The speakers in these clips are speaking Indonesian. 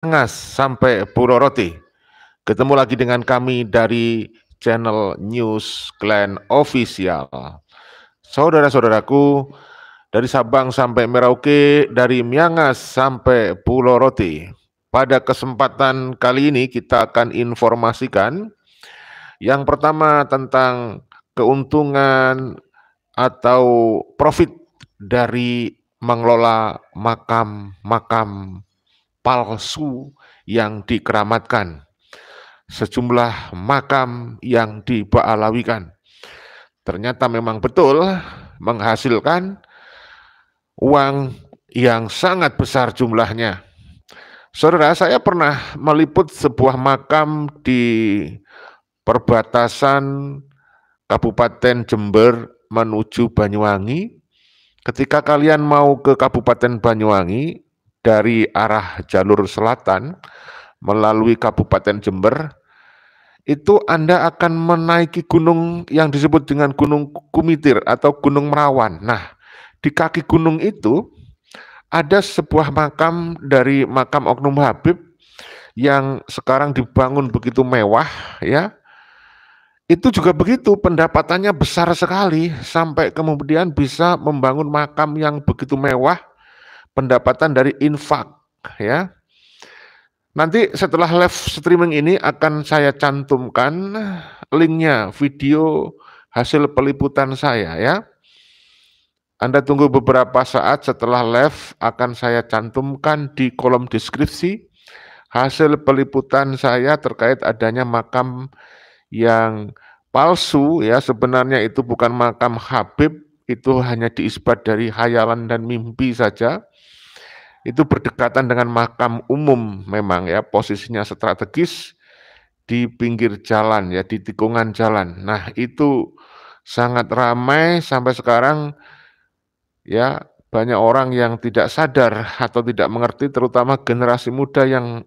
Ngas sampai Puroroti. Ketemu lagi dengan kami dari channel News Clan Official. Saudara-saudaraku, dari Sabang sampai Merauke, dari Miangas sampai Pulau Roti. Pada kesempatan kali ini kita akan informasikan yang pertama tentang keuntungan atau profit dari mengelola makam-makam palsu yang dikeramatkan, sejumlah makam yang diba'alawikan. Ternyata memang betul menghasilkan uang yang sangat besar jumlahnya. Saudara, saya pernah meliput sebuah makam di perbatasan Kabupaten Jember menuju Banyuwangi. Ketika kalian mau ke Kabupaten Banyuwangi dari arah jalur selatan melalui Kabupaten Jember, itu Anda akan menaiki gunung yang disebut dengan Gunung Kumitir atau Gunung Merawan. Nah, di kaki gunung itu ada sebuah makam dari makam Oknum Habib yang sekarang dibangun begitu mewah, ya. Itu juga begitu, pendapatannya besar sekali sampai kemudian bisa membangun makam yang begitu mewah, pendapatan dari infak, ya. Nanti setelah live streaming ini akan saya cantumkan linknya, video hasil peliputan saya, ya. Anda tunggu beberapa saat setelah live akan saya cantumkan di kolom deskripsi hasil peliputan saya terkait adanya makam yang palsu, ya. Sebenarnya itu bukan makam Habib, itu hanya diisbat dari hayalan dan mimpi saja. Itu berdekatan dengan makam umum memang, ya, posisinya strategis di pinggir jalan, ya, di tikungan jalan. Nah, itu sangat ramai sampai sekarang, ya, banyak orang yang tidak sadar atau tidak mengerti, terutama generasi muda yang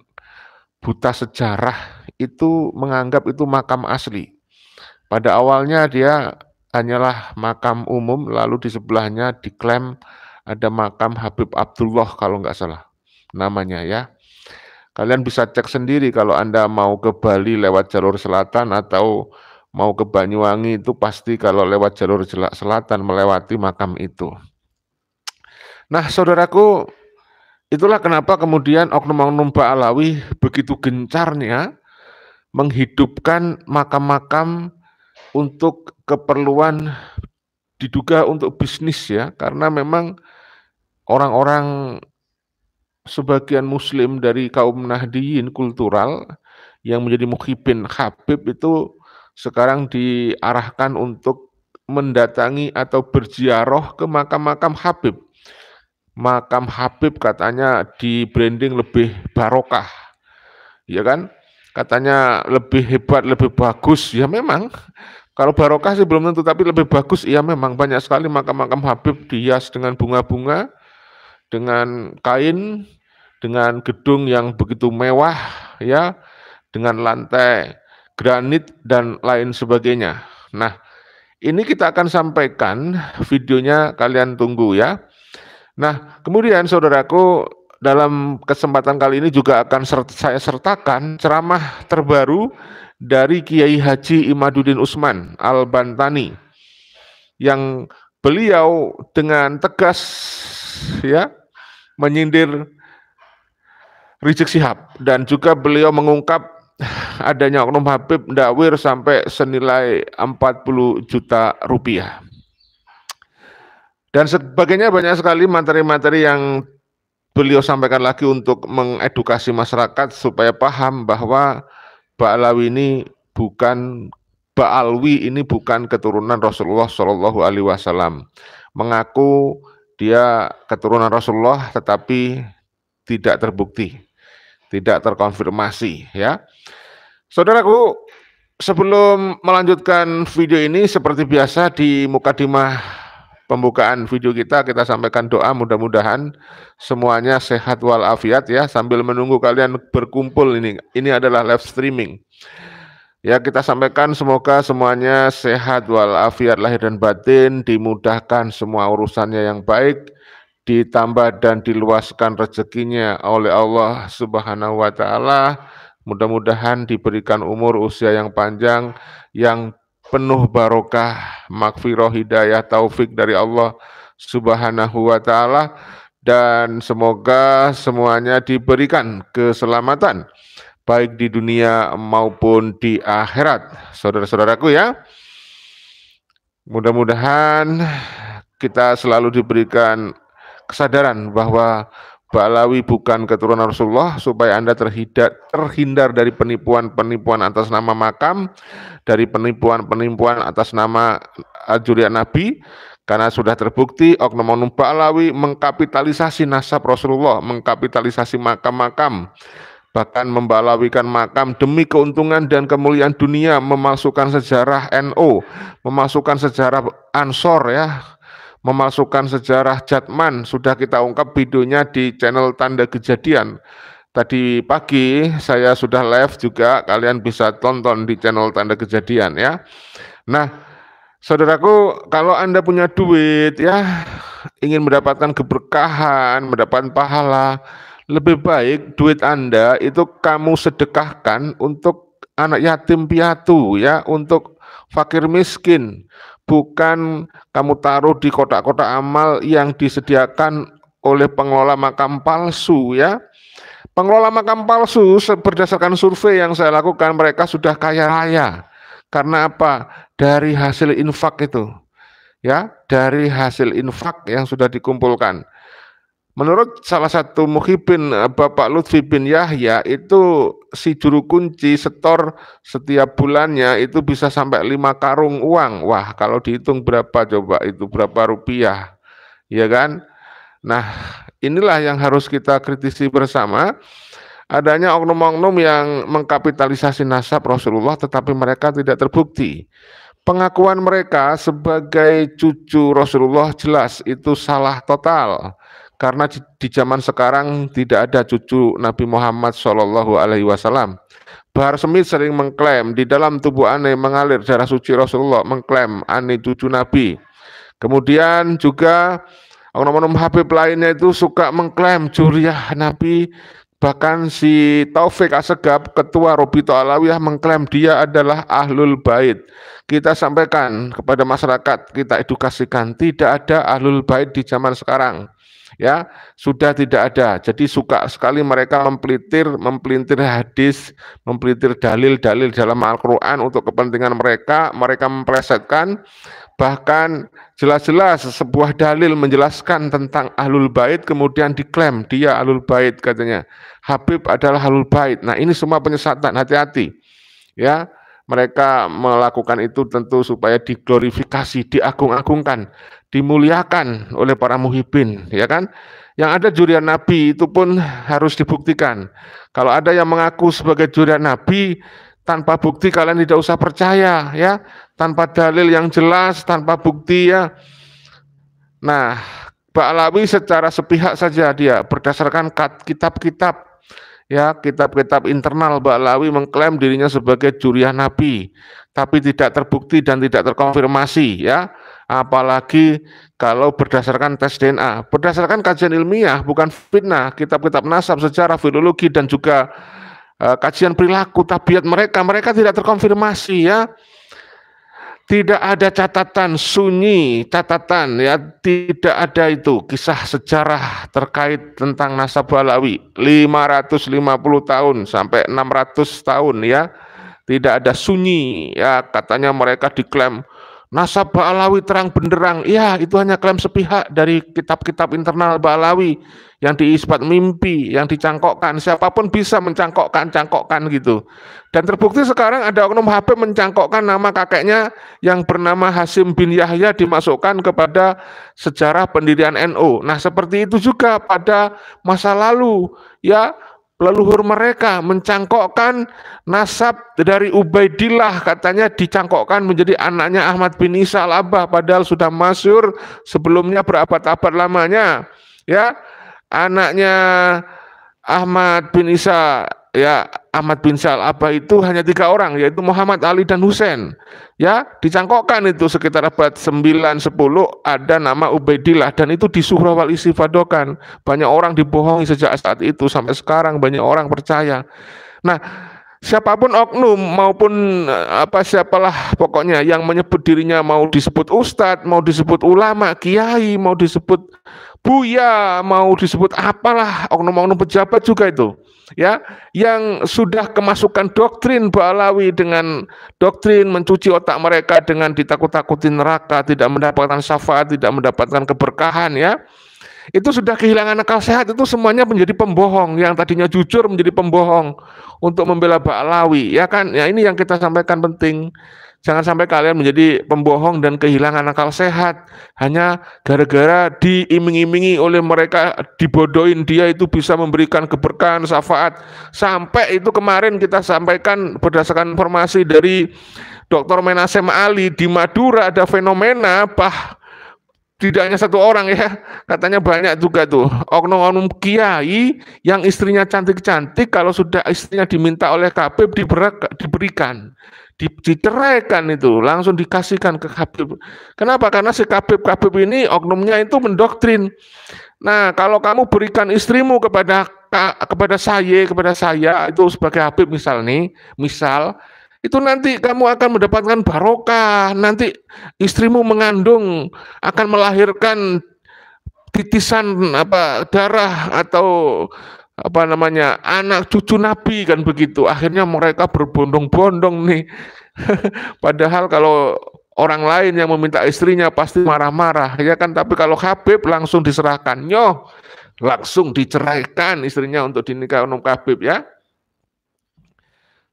buta sejarah itu menganggap itu makam asli. Pada awalnya dia hanyalah makam umum, lalu di sebelahnya diklaim ada makam Habib Abdullah kalau nggak salah namanya, ya. Kalian bisa cek sendiri kalau Anda mau ke Bali lewat jalur selatan atau mau ke Banyuwangi, itu pasti kalau lewat jalur selatan melewati makam itu. Nah, saudaraku, itulah kenapa kemudian oknum-oknum Ba'alawi begitu gencarnya menghidupkan makam-makam untuk keperluan diduga untuk bisnis, ya, karena memang orang-orang sebagian muslim dari kaum Nahdiyin kultural yang menjadi muhibin Habib itu sekarang diarahkan untuk mendatangi atau berziarah ke makam-makam Habib. Makam Habib katanya di branding lebih barokah, ya kan? Katanya lebih hebat, lebih bagus. Ya memang, kalau barokah sih belum tentu, tapi lebih bagus. Ya memang banyak sekali makam-makam Habib dihias dengan bunga-bunga, dengan kain, dengan gedung yang begitu mewah, ya, dengan lantai granit dan lain sebagainya. Nah, ini kita akan sampaikan videonya, kalian tunggu, ya. Nah, kemudian saudaraku, dalam kesempatan kali ini juga akan saya sertakan ceramah terbaru dari Kiai Haji Imaduddin Usman Al-Bantani, yang beliau dengan tegas, ya, menyindir Rizik Sihab, dan juga beliau mengungkap adanya oknum Habib ndakwir sampai senilai 40 juta rupiah. Dan sebagainya, banyak sekali materi-materi yang beliau sampaikan lagi untuk mengedukasi masyarakat supaya paham bahwa Ba'alawi ini bukan Ba'alwi ini bukan keturunan Rasulullah Shallallahu Alaihi Wasallam. Mengaku dia keturunan Rasulullah tetapi tidak terbukti, tidak terkonfirmasi, ya. Saudaraku, sebelum melanjutkan video ini, seperti biasa di mukadimah pembukaan video kita sampaikan doa, mudah-mudahan semuanya sehat walafiat, ya, sambil menunggu kalian berkumpul. Ini adalah live streaming, ya. Kita sampaikan semoga semuanya sehat walafiat lahir dan batin, dimudahkan semua urusannya yang baik, ditambah dan diluaskan rezekinya oleh Allah Subhanahu wa taala. Mudah-mudahan diberikan umur usia yang panjang, yang penuh barokah, maghfirah, hidayah, taufik dari Allah Subhanahu wa taala, dan semoga semuanya diberikan keselamatan baik di dunia maupun di akhirat. Saudara-saudaraku ya, mudah-mudahan kita selalu diberikan kesadaran bahwa Ba'alawi bukan keturunan Rasulullah, supaya Anda terhindar dari penipuan-penipuan atas nama makam, dari penipuan-penipuan atas nama zuriat Nabi, karena sudah terbukti oknum-oknum Ba'alawi mengkapitalisasi nasab Rasulullah, mengkapitalisasi makam-makam, bahkan membalawikan makam demi keuntungan dan kemuliaan dunia, memasukkan sejarah NU, memasukkan sejarah Ansor ya, memasukkan sejarah Jatman. Sudah kita ungkap videonya di channel Tanda Kejadian. Tadi pagi saya sudah live juga, kalian bisa tonton di channel Tanda Kejadian ya. Nah, saudaraku, kalau Anda punya duit ya, ingin mendapatkan keberkahan, mendapatkan pahala, lebih baik duit Anda itu kamu sedekahkan untuk anak yatim piatu ya, untuk fakir miskin. Bukan kamu taruh di kotak-kotak amal yang disediakan oleh pengelola makam palsu ya. Pengelola makam palsu berdasarkan survei yang saya lakukan, mereka sudah kaya raya. Karena apa? Dari hasil infak itu. Ya, dari hasil infak yang sudah dikumpulkan. Menurut salah satu muhibin, Bapak Lutfi bin Yahya, itu si juru kunci setor setiap bulannya itu bisa sampai 5 karung uang. Wah, kalau dihitung berapa coba itu, berapa rupiah, ya kan? Nah, inilah yang harus kita kritisi bersama. Adanya oknum-oknum yang mengkapitalisasi nasab Rasulullah, tetapi mereka tidak terbukti. Pengakuan mereka sebagai cucu Rasulullah jelas itu salah total. Karena di zaman sekarang tidak ada cucu Nabi Muhammad SAW. Bahar Smith sering mengklaim di dalam tubuh Ane mengalir darah suci Rasulullah, mengklaim Ane cucu Nabi. Kemudian juga oknum-oknum Habib lainnya itu suka mengklaim juriyah Nabi. Bahkan si Taufik Assegaf, ketua Robito Alawiyah, mengklaim dia adalah Ahlul Bait. Kita sampaikan kepada masyarakat, kita edukasikan, tidak ada Ahlul Bait di zaman sekarang. Ya, sudah tidak ada. Jadi suka sekali mereka mempelintir hadis, mempelintir dalil-dalil dalam Al-Quran untuk kepentingan mereka. Mereka memplesetkan, bahkan jelas-jelas sebuah dalil menjelaskan tentang Ahlul Bait, kemudian diklaim dia Ahlul Bait katanya. Habib adalah Ahlul Bait. Nah, ini semua penyesatan, hati-hati. Ya, mereka melakukan itu tentu supaya diglorifikasi, diagung-agungkan, dimuliakan oleh para muhibin, ya kan? Yang ada juriat Nabi itu pun harus dibuktikan. Kalau ada yang mengaku sebagai juriat Nabi tanpa bukti, kalian tidak usah percaya ya, tanpa dalil yang jelas, tanpa bukti ya. Nah, Ba'alawi secara sepihak saja dia berdasarkan kitab-kitab ya, kitab-kitab internal Ba'alawi mengklaim dirinya sebagai juriah Nabi, tapi tidak terbukti dan tidak terkonfirmasi ya. Apalagi kalau berdasarkan tes DNA, berdasarkan kajian ilmiah, bukan fitnah, kitab-kitab nasab, sejarah, filologi, dan juga kajian perilaku, tabiat mereka tidak terkonfirmasi ya. Tidak ada catatan sunyi, catatan ya, tidak ada itu kisah sejarah terkait tentang nasab Ba'alawi 550 tahun sampai 600 tahun ya. Tidak ada sunyi ya, katanya mereka diklaim nasab Ba'alawi terang benderang. Ya, itu hanya klaim sepihak dari kitab-kitab internal Ba'alawi yang diisbat mimpi, yang dicangkokkan. Siapapun bisa mencangkokkan gitu. Dan terbukti sekarang ada oknum Habib mencangkokkan nama kakeknya yang bernama Hasim bin Yahya, dimasukkan kepada sejarah pendirian NU. Nah, seperti itu juga pada masa lalu ya. Leluhur mereka mencangkokkan nasab dari Ubaidillah, katanya dicangkokkan menjadi anaknya Ahmad bin Isa al-Abbah, padahal sudah masyhur sebelumnya berabad-abad lamanya ya. Anaknya Ahmad bin Isa, ya Ahmad bin Sal Abah itu hanya 3 orang, yaitu Muhammad, Ali, dan Husain. Ya, dicangkokkan itu sekitar abad 9-10 ada nama Ubaidillah, dan itu disurah wal istifadokan. Banyak orang dibohongi sejak saat itu sampai sekarang banyak orang percaya. Nah, siapapun oknum maupun siapalah pokoknya yang menyebut dirinya mau disebut ustadz, mau disebut ulama, kiai, mau disebut buya, mau disebut apalah, oknum-oknum pejabat juga itu, ya, yang sudah kemasukan doktrin Ba'alawi dengan doktrin mencuci otak mereka dengan ditakut-takutin neraka, tidak mendapatkan syafaat, tidak mendapatkan keberkahan, ya. Itu sudah kehilangan akal sehat, itu semuanya menjadi pembohong, yang tadinya jujur menjadi pembohong untuk membela Ba'alawi, ya kan? Ya, ini yang kita sampaikan penting. Jangan sampai kalian menjadi pembohong dan kehilangan akal sehat hanya gara-gara diiming-imingi oleh mereka, dibodohin dia itu bisa memberikan keberkahan, syafaat. Sampai itu kemarin kita sampaikan berdasarkan informasi dari Dr. Menasem Ali di Madura ada fenomena tidak hanya 1 orang, ya, katanya banyak juga tuh oknum-oknum kiai yang istrinya cantik-cantik, kalau sudah istrinya diminta oleh Habib diberikan, diceraikan, itu langsung dikasihkan ke Habib. Kenapa? Karena si Habib ini oknumnya itu mendoktrin. Nah, kalau kamu berikan istrimu kepada saya itu sebagai Habib misal, itu nanti kamu akan mendapatkan barokah, nanti istrimu mengandung akan melahirkan titisan darah atau anak cucu Nabi, kan begitu. Akhirnya mereka berbondong-bondong nih. Padahal kalau orang lain yang meminta istrinya pasti marah-marah, ya kan, tapi kalau Habib langsung diserahkan, langsung diceraikan istrinya untuk dinikah oleh Habib, ya.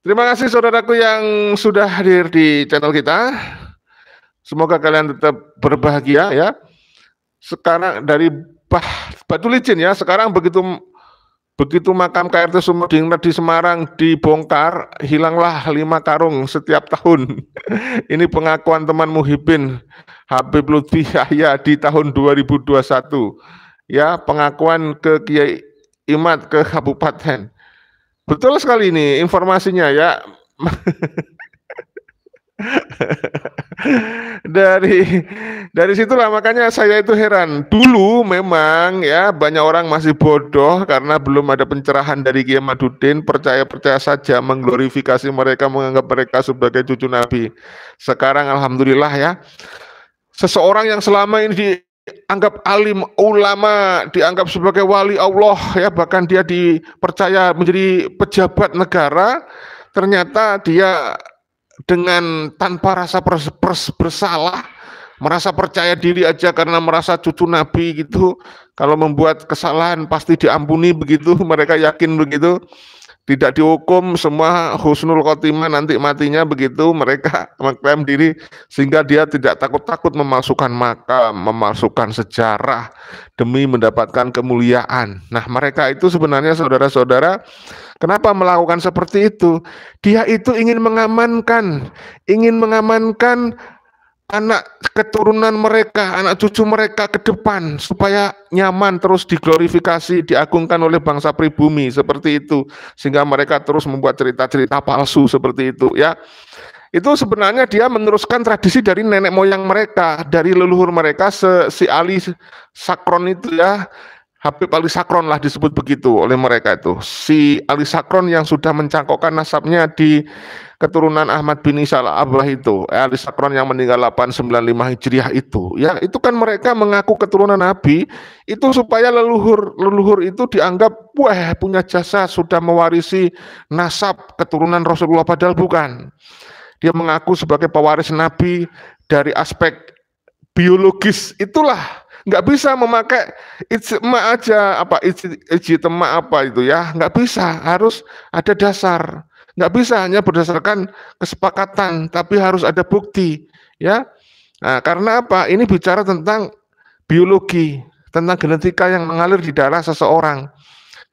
Terima kasih saudaraku yang sudah hadir di channel kita. Semoga kalian tetap berbahagia, ya. Sekarang dari Batu Licin, ya, sekarang begitu makam KRT Sumeding di Semarang dibongkar, hilanglah 5 karung setiap tahun. Ini pengakuan teman Muhyiddin Habib Lutfi Yahya di tahun 2021. Ya, pengakuan ke Kiai Imad ke kabupaten. Betul sekali ini informasinya, ya. Dari situlah makanya saya itu heran. Dulu memang, ya, banyak orang masih bodoh karena belum ada pencerahan dari Kiai Madudin, percaya-percaya saja, mengglorifikasi mereka, menganggap mereka sebagai cucu Nabi. Sekarang alhamdulillah, ya, seseorang yang selama ini dianggap alim ulama, dianggap sebagai wali Allah, ya, bahkan dia dipercaya menjadi pejabat negara, ternyata dia dengan tanpa rasa bersalah, merasa percaya diri aja karena merasa cucu Nabi gitu, kalau membuat kesalahan pasti diampuni begitu, mereka yakin begitu, tidak dihukum, semua husnul khotimah nanti matinya begitu, mereka mengklaim diri sehingga dia tidak takut-takut memalsukan makam, memalsukan sejarah demi mendapatkan kemuliaan. Nah, mereka itu sebenarnya saudara-saudara, kenapa melakukan seperti itu? Dia itu ingin mengamankan anak keturunan mereka, anak cucu mereka ke depan supaya nyaman, terus diglorifikasi, diagungkan oleh bangsa pribumi seperti itu, sehingga mereka terus membuat cerita-cerita palsu seperti itu, ya. Itu sebenarnya dia meneruskan tradisi dari nenek moyang mereka, dari leluhur mereka, si Ali Sakron itu, ya. Habib Ali Sakron lah disebut begitu oleh mereka itu. Si Ali Sakron yang sudah mencangkokkan nasabnya di keturunan Ahmad bin Isa Al-Abah itu. Ali Sakron yang meninggal 895 Hijriah itu. Ya, itu kan mereka mengaku keturunan Nabi itu supaya leluhur itu dianggap wah punya jasa, sudah mewarisi nasab keturunan Rasulullah, padahal bukan. Dia mengaku sebagai pewaris Nabi dari aspek biologis, itulah. Nggak bisa memakai ijma aja, ijtima itu, ya, nggak bisa, harus ada dasar. Nggak bisa hanya berdasarkan kesepakatan, tapi harus ada bukti, ya. Nah, karena apa? Ini bicara tentang biologi, tentang genetika yang mengalir di darah seseorang.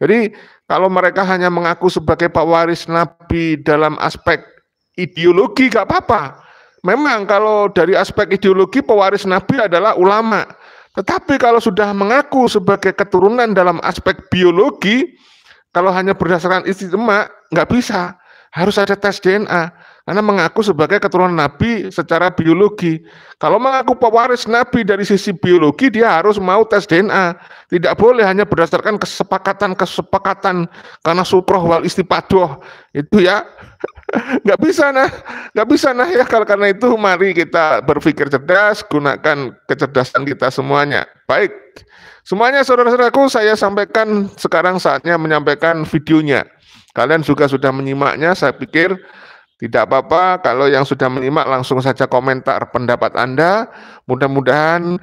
Jadi kalau mereka hanya mengaku sebagai pewaris Nabi dalam aspek ideologi, nggak apa-apa. Memang kalau dari aspek ideologi pewaris Nabi adalah ulama. Tetapi kalau sudah mengaku sebagai keturunan dalam aspek biologi, Kalau hanya berdasarkan istimewa nggak bisa, harus ada tes DNA. Karena mengaku sebagai keturunan Nabi secara biologi. Kalau mengaku pewaris Nabi dari sisi biologi, dia harus mau tes DNA. Tidak boleh hanya berdasarkan kesepakatan karena sukroh wal istipadoh. Itu ya, nggak bisa ya. Karena itu mari kita berpikir cerdas, gunakan kecerdasan kita semuanya. Baik, semuanya saudara-saudaraku, saya sampaikan sekarang saatnya menyampaikan videonya. Kalian juga sudah menyimaknya, saya pikir tidak apa-apa kalau yang sudah menyimak langsung saja komentar pendapat Anda. Mudah-mudahan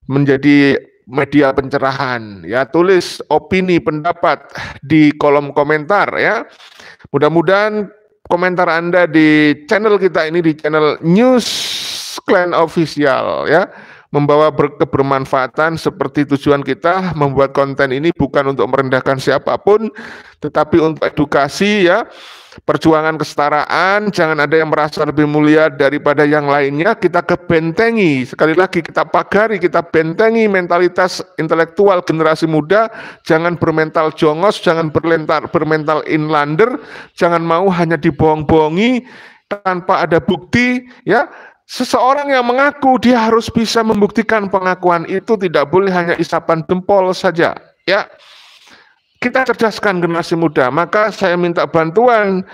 menjadi media pencerahan. Ya, tulis opini pendapat di kolom komentar ya. Mudah-mudahan komentar Anda di channel kita ini, di channel News Clan Official ya, membawa kebermanfaatan. Seperti tujuan kita membuat konten ini bukan untuk merendahkan siapapun, tetapi untuk edukasi ya. Perjuangan kesetaraan, jangan ada yang merasa lebih mulia daripada yang lainnya. Kita kebentengi, sekali lagi kita pagari, kita bentengi mentalitas intelektual generasi muda. Jangan bermental jongos, jangan bermental inlander, jangan mau hanya dibohong-bohongi tanpa ada bukti ya. Seseorang yang mengaku dia harus bisa membuktikan pengakuan itu, tidak boleh hanya isapan jempol saja ya. Kita cerdaskan generasi muda, maka saya minta bantuan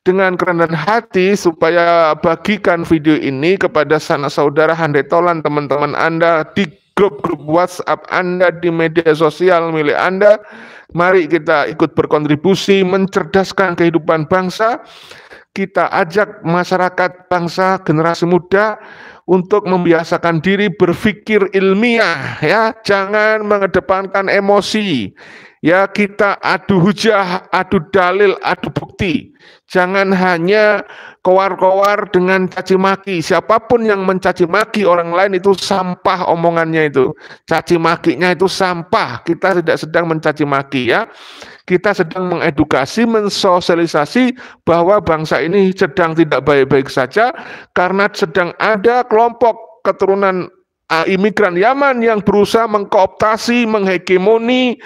dengan kerendahan hati supaya bagikan video ini kepada sanak saudara, handai tolan, teman-teman Anda, di grup-grup WhatsApp Anda, di media sosial milik Anda. Mari kita ikut berkontribusi mencerdaskan kehidupan bangsa. Kita ajak masyarakat bangsa, generasi muda untuk membiasakan diri berpikir ilmiah ya, jangan mengedepankan emosi. Ya, kita adu hujah, adu dalil, adu bukti. Jangan hanya kowar-kowar dengan caci maki. Siapapun yang mencaci maki orang lain itu sampah omongannya itu. Caci makinya itu sampah. Kita tidak sedang mencaci maki ya. Kita sedang mengedukasi, mensosialisasi bahwa bangsa ini sedang tidak baik-baik saja karena sedang ada kelompok keturunan imigran Yaman yang berusaha mengkooptasi, menghegemoni,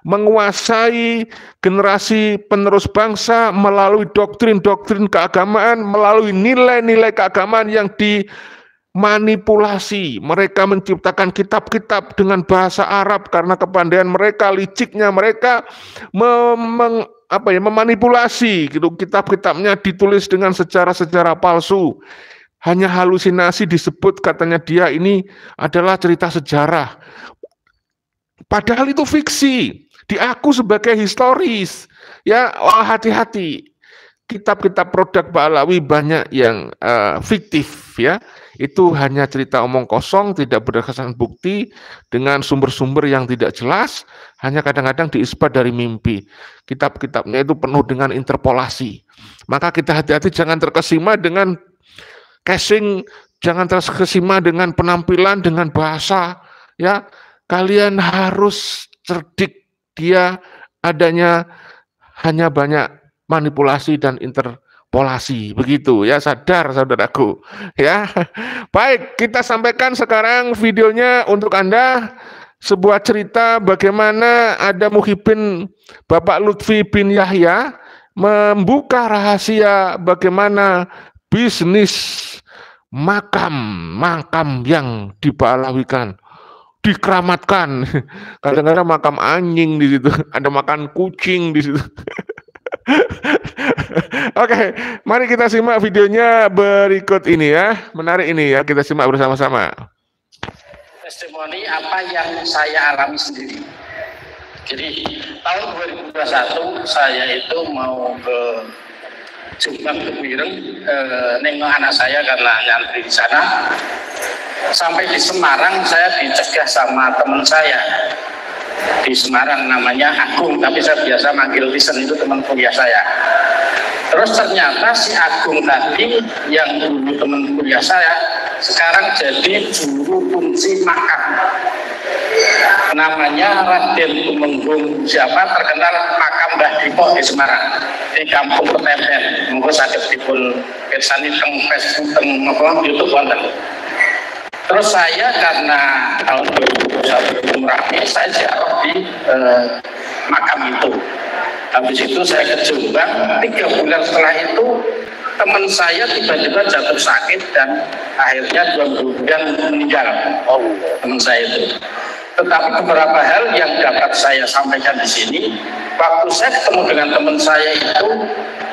menguasai generasi penerus bangsa melalui doktrin-doktrin keagamaan, melalui nilai-nilai keagamaan yang dimanipulasi. Mereka menciptakan kitab-kitab dengan bahasa Arab karena kepandaian mereka, liciknya mereka memanipulasi gitu. Kitab-kitabnya ditulis dengan sejarah-sejarah palsu. Hanya halusinasi disebut katanya dia ini adalah cerita sejarah. Padahal itu fiksi. Diaku sebagai historis ya. Hati-hati, kitab-kitab produk Ba'alawi banyak yang fiktif ya, itu hanya cerita omong kosong, tidak berdasarkan bukti, dengan sumber-sumber yang tidak jelas, hanya kadang-kadang diispat dari mimpi. Kitab-kitabnya itu penuh dengan interpolasi. Maka kita hati-hati, jangan terkesima dengan casing, jangan terkesima dengan penampilan, dengan bahasa ya. Kalian harus cerdik. Dia adanya hanya banyak manipulasi dan interpolasi, begitu ya, sadar saudaraku ya. Baik, kita sampaikan sekarang videonya untuk Anda, sebuah cerita bagaimana ada Muhyiddin Bapak Lutfi bin Yahya membuka rahasia bagaimana bisnis makam yang dibalawikan, dikeramatkan. Kadang-kadang makam anjing di situ, ada makan kucing di situ. Oke, mari kita simak videonya berikut ini ya. Menarik ini ya, kita simak bersama-sama. Testimoni apa yang saya alami sendiri. Jadi tahun 2021 saya itu mau ke Jombang, ke Bireng, nengok anak saya karena nyantri di sana. Sampai di Semarang saya dicegah sama teman saya di Semarang, namanya Agung, tapi saya biasa manggil Lisen, itu teman kuliah saya. Terus ternyata si Agung tadi yang dulu teman kuliah saya sekarang jadi juru kunci makam, namanya Raden Tumenggung siapa, terkenal makam Mbah Dipo di Semarang, di Kampung Ketempen. Monggo saged dipun pirsani teng Facebook, teng YouTube wonten. Terus saya karena tahun 2021 belum rapi, saya ziarah di makam itu. Habis itu saya ke Jombang, 3 bulan setelah itu teman saya tiba-tiba jatuh sakit dan akhirnya 2 bulan meninggal. Teman saya itu. Tetapi beberapa hal yang dapat saya sampaikan di sini, waktu saya ketemu dengan teman saya itu,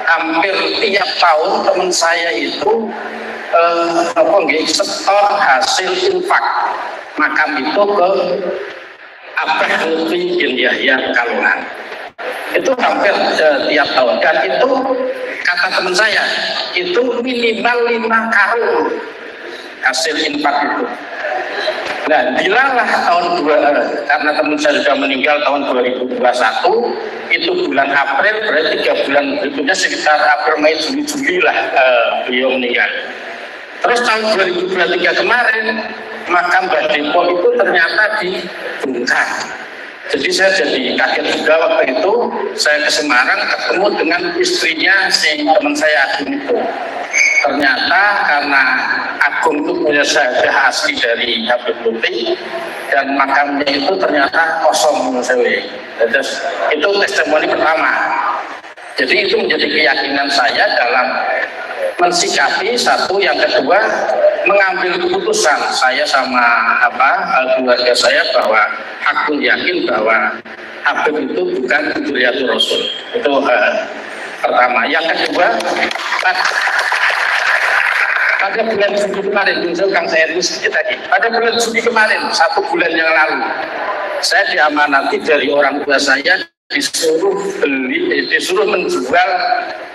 hampir tiap tahun teman saya itu setor hasil infak makam itu ke Abah Lutfi bin Yahya Pekalongan. Itu hampir tiap tahun, dan itu kata teman saya itu minimal 5 karung hasil infak itu. Nah, dilalah karena teman saya sudah meninggal tahun 2021, itu bulan April, berarti 3 bulan berikutnya sekitar April, Mei, Juli lah beliau meninggal. Terus tahun 2023 kemarin makam Mbah Dempo itu ternyata dibongkar. Jadi saya jadi kaget juga waktu itu. Saya ke Semarang ketemu dengan istrinya si teman saya Agung itu. Ternyata karena Agung itu punya syahadah asli dari Habib Lutfi dan makamnya itu ternyata kosong menurut saya. Terus itu testimoni pertama. Jadi itu menjadi keyakinan saya dalam mensikapi satu, yang kedua mengambil keputusan saya sama keluarga saya bahwa aku yakin bahwa Habib itu bukan Dzurriyyatur Rasul. Itu pertama. Yang kedua, pada bulan Juli kemarin, Kang saya sedikit lagi. Pada bulan Juli kemarin, 1 bulan yang lalu, saya diamanati dari orang tua saya disuruh menjual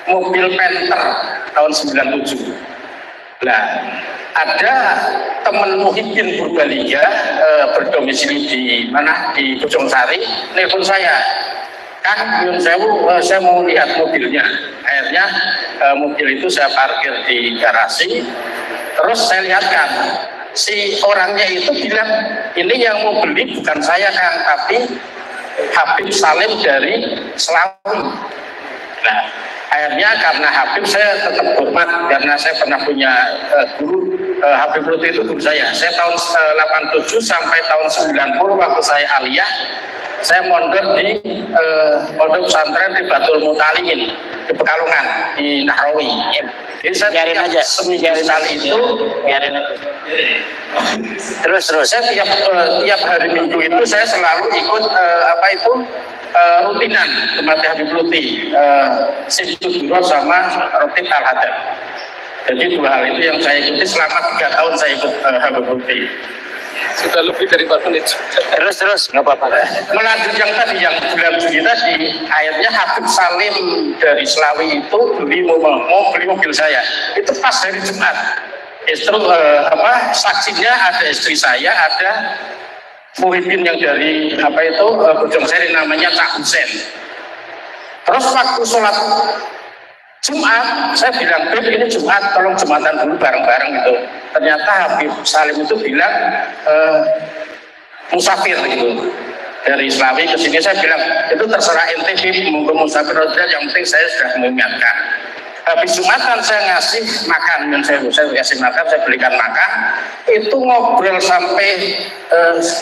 mobil Panther tahun 97. Nah, ada teman Muhyiddin Purbalingga berdomisili di mana, di Bojongsari, telepon saya, Kang, saya mau lihat mobilnya. Akhirnya mobil itu saya parkir di garasi, terus saya lihatkan. Si orangnya itu bilang, ini yang mau beli bukan saya, Kang, tapi Habib Salim dari Selawi. Nah, akhirnya karena Habib saya tetap hormat, karena saya pernah punya guru, Habib Lutfi itu guru saya. Saya tahun 87 sampai tahun 90 waktu saya aliyah, saya mondok di pondok pesantren di Batul Mutaliin di Pekalongan di Nahrawi. Jadi saya biarin aja, seminggu sekali itu biarin aja. Terus saya tiap hari Minggu itu saya selalu ikut rutinan Tempat Habib Lutfi, Sidul sama Rotib Al-Hadad. Jadi 2 hal itu yang saya ikuti selama 3 tahun saya ikut Habib Lutfi. Sudah lebih dari 4 menit. Terus nggak apa-apa. Melanjut yang tadi, yang bulan Juli tadi, akhirnya Habib Salim dari Selawi itu mau beli mobil saya. Itu pas hari Jumat. Justru saksinya ada istri saya, ada Muhyiddin yang dari Bojongsari namanya Cak Husen. Terus waktu sholat Jumat, saya bilang, Beb, ini Jumat, tolong Jumatan dulu bareng-bareng gitu. Ternyata Habib Salim itu bilang musafir gitu. Dari Selawi ke sini, saya bilang, itu terserah ente, monggo musafir aja, yang penting saya sudah mengingatkan. Habis Jumatan saya ngasih makan, dan saya kasih makan, saya belikan makan. Itu ngobrol sampai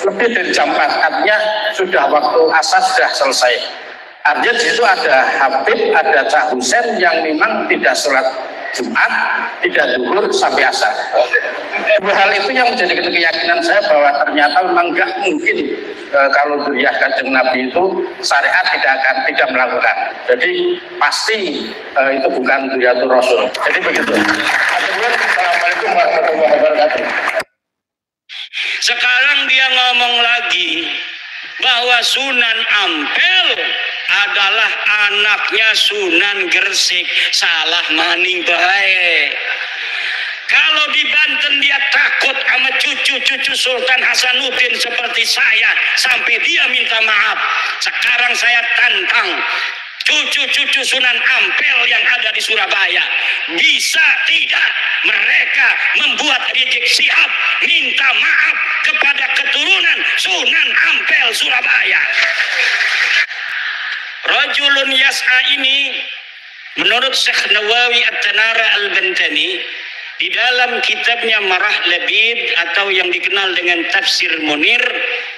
lebih dari jam 4, artinya sudah waktu asar sudah selesai. Artinya di situ ada Habib, ada Cak Husen yang memang tidak sholat Jumat, tidak zuhur sampai asar. 2 hal itu yang menjadi keyakinan saya bahwa ternyata memang nggak mungkin kalau Dzurriyyah Kanjeng Nabi itu syariat tidak melakukan. Jadi pasti itu bukan Dzurriyyatur Rasul. Jadi begitu. Assalamualaikum warahmatullahi wabarakatuh. Sekarang dia ngomong lagi bahwa Sunan Ampel adalah anaknya Sunan Gresik. Salah maning bae. Kalau di Banten dia takut sama cucu-cucu Sultan Hasanuddin seperti saya sampai dia minta maaf. Sekarang saya tantang cucu-cucu Sunan Ampel yang ada di Surabaya, bisa tidak mereka membuat Rizik Syihab minta maaf kepada keturunan Sunan Ampel Surabaya? Rajulun Yas'a ini menurut Syekh Nawawi At-Tanara Al-Bantani di dalam kitabnya Marah Labib atau yang dikenal dengan Tafsir Munir,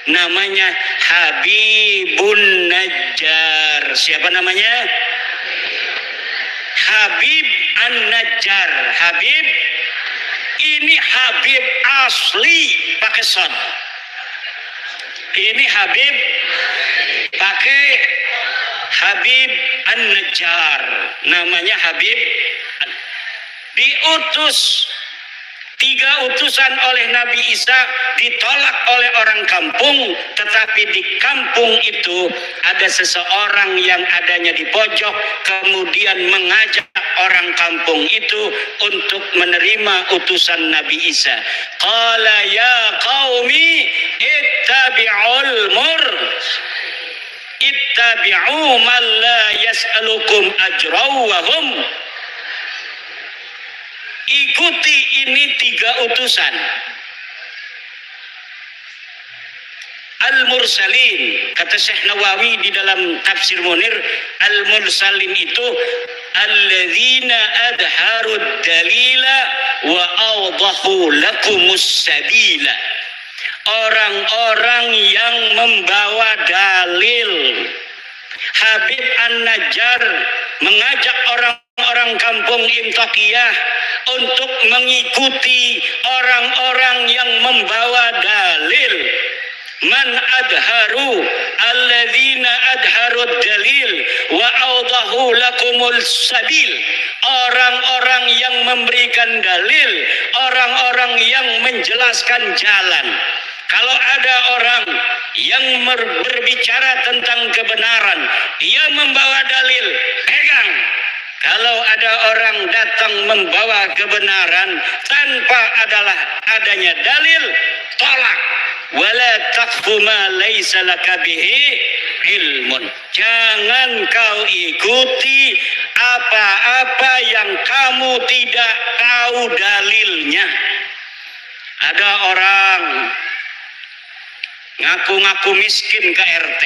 namanya Habibun Najjar. Siapa namanya? Habib An-Najjar. Habib ini Habib asli pakai shad. Ini Habib pakai Habib An-Najjar. Namanya Habib. Diutus 3 utusan oleh Nabi Isa, ditolak oleh orang kampung, tetapi di kampung itu ada seseorang yang adanya di pojok, kemudian mengajak orang kampung itu untuk menerima utusan Nabi Isa. Qala ya qaumi ittabi'ul ittabi'u man la yas'alukum ajraw wa hum. Ikuti ini 3 utusan. Al-Mursalin, kata Syekh Nawawi di dalam tafsir Munir, Al-Mursalin itu alladzina adharud dalila wa awdahu lakumus sabila. Orang-orang yang membawa dalil. Habib An-Najjar mengajak orang kampung Intakiyah untuk mengikuti orang-orang yang membawa dalil. Man adharu alladzina adharud dalil wa awdahu lakumul sabil. Orang-orang yang memberikan dalil, orang-orang yang menjelaskan jalan. Kalau ada orang yang berbicara tentang kebenaran, dia membawa dalil, pegang. Kalau ada orang datang membawa kebenaran tanpa adanya dalil, tolak. Wala taqfu ma laisa laka bihi ilmun. Jangan kau ikuti apa-apa yang kamu tidak tahu dalilnya. Ada orang ngaku-ngaku miskin ke RT,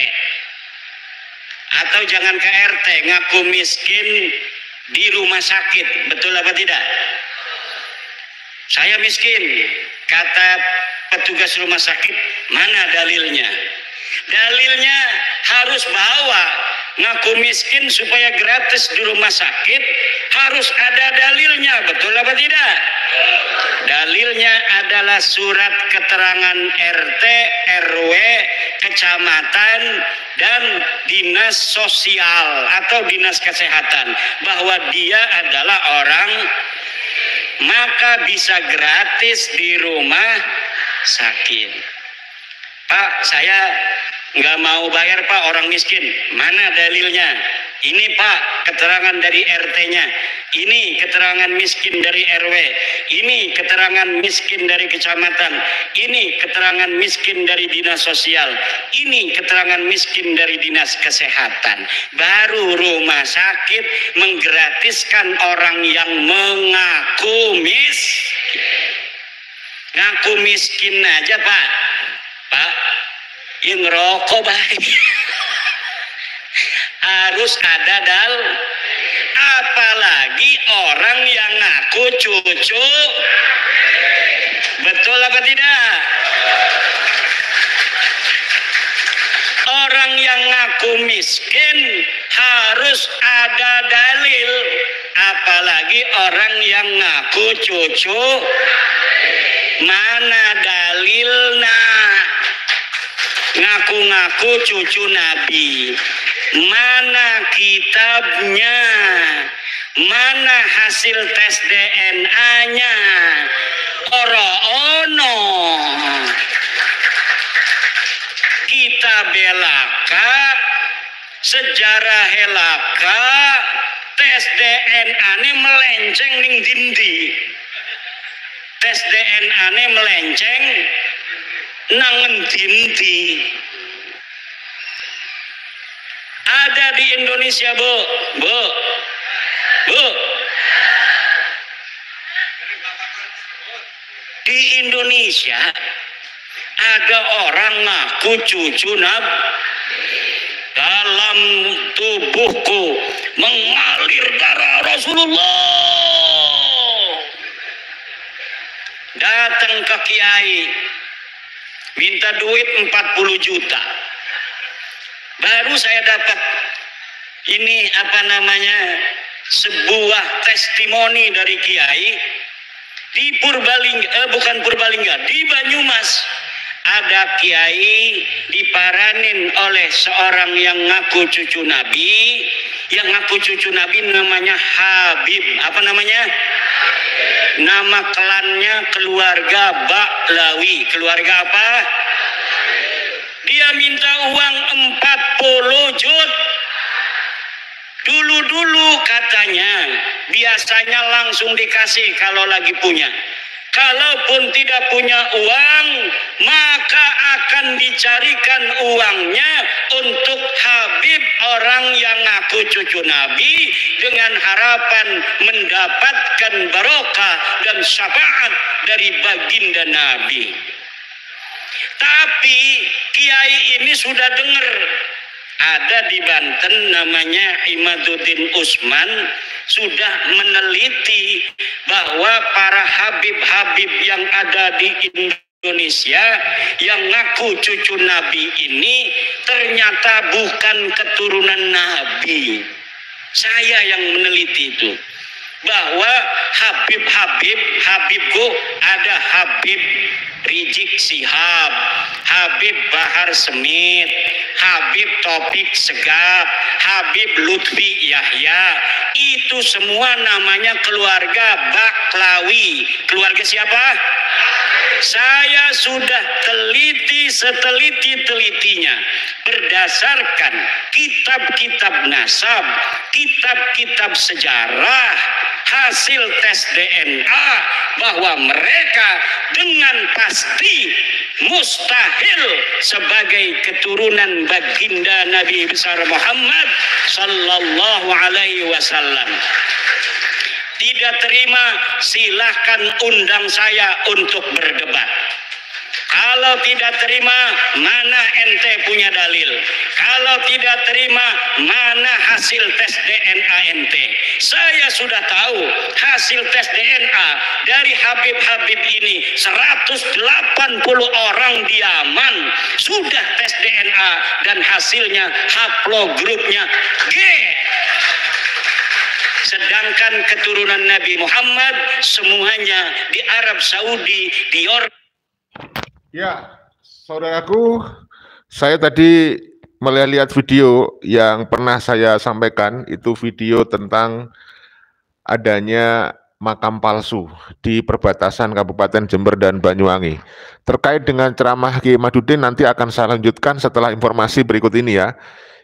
atau jangan ke RT, ngaku miskin di rumah sakit. Betul apa tidak? Saya miskin, kata petugas rumah sakit. Mana dalilnya? Dalilnya harus bawa. Ngaku miskin supaya gratis di rumah sakit, harus ada dalilnya. Betul apa tidak? Dalilnya adalah surat keterangan RT, RW, kecamatan, dan dinas sosial atau dinas kesehatan bahwa dia adalah orang, maka bisa gratis di rumah sakit. Pak, saya nggak mau bayar Pak, orang miskin. Mana dalilnya? Ini Pak, keterangan dari RT-nya. Ini keterangan miskin dari RW. Ini keterangan miskin dari kecamatan. Ini keterangan miskin dari dinas sosial. Ini keterangan miskin dari dinas kesehatan. Baru rumah sakit menggratiskan orang yang mengaku miskin. Ngaku miskin aja Pak. Pak, yang ngerokok baik. Harus ada apalagi orang yang ngaku cucu. Betul apa tidak? Orang yang ngaku miskin harus ada dalil, apalagi orang yang ngaku cucu. Mana dalilnya? Ngaku-ngaku cucu Nabi. Mana kitabnya? Mana hasil tes DNA-nya? Oro-ono. Kita belaka, sejarah helaka, tes DNA-nya melenceng ning dindi. Tes DNA-nya melenceng nangen dindi. Ada di Indonesia, Bu. Di Indonesia ada orang ngaku cucu Nabi. Dalam tubuhku mengalir darah Rasulullah. Datang ke kiai, minta duit 40 juta. Baru saya dapat ini sebuah testimoni dari kiai di di Banyumas. Ada kiai diparanin oleh seorang yang ngaku cucu Nabi, namanya Habib. Apa namanya? Nama klannya keluarga Baklawi. Keluarga apa? Dia minta uang 40 juta. Dulu katanya biasanya langsung dikasih kalau lagi punya. Kalaupun tidak punya uang, maka akan dicarikan uangnya untuk Habib, orang yang ngaku cucu Nabi, dengan harapan mendapatkan barokah dan syafaat dari baginda Nabi. Tapi kiai ini sudah dengar, ada di Banten namanya Imaduddin Usman, sudah meneliti bahwa para habib-habib yang ada di Indonesia yang ngaku cucu Nabi ini ternyata bukan keturunan Nabi. Saya yang meneliti itu, bahwa Habibku ada Habib Rizik Sihab, Habib Bahar Smith, Habib Topik Segaf, Habib Lutfi Yahya. Itu semua namanya keluarga Baklawi. Keluarga siapa? Saya sudah teliti seteliti-telitinya berdasarkan kitab-kitab nasab, kitab-kitab sejarah, hasil tes DNA, bahwa mereka dengan pasti mustahil sebagai keturunan baginda Nabi besar Muhammad sallallahu alaihi wasallam. Tidak terima, silahkan undang saya untuk berdebat. Kalau tidak terima, mana ente punya dalil? Kalau tidak terima, mana hasil tes DNA ente? Saya sudah tahu hasil tes DNA dari Habib-habib ini, 180 orang di Yaman sudah tes DNA dan hasilnya haplogrupnya G. Sedangkan keturunan Nabi Muhammad semuanya di Arab Saudi, di York. Ya, saudaraku, saya tadi melihat video yang pernah saya sampaikan, itu video tentang adanya makam palsu di perbatasan Kabupaten Jember dan Banyuwangi. Terkait dengan ceramah Kiai Imaduddin nanti akan saya lanjutkan setelah informasi berikut ini ya.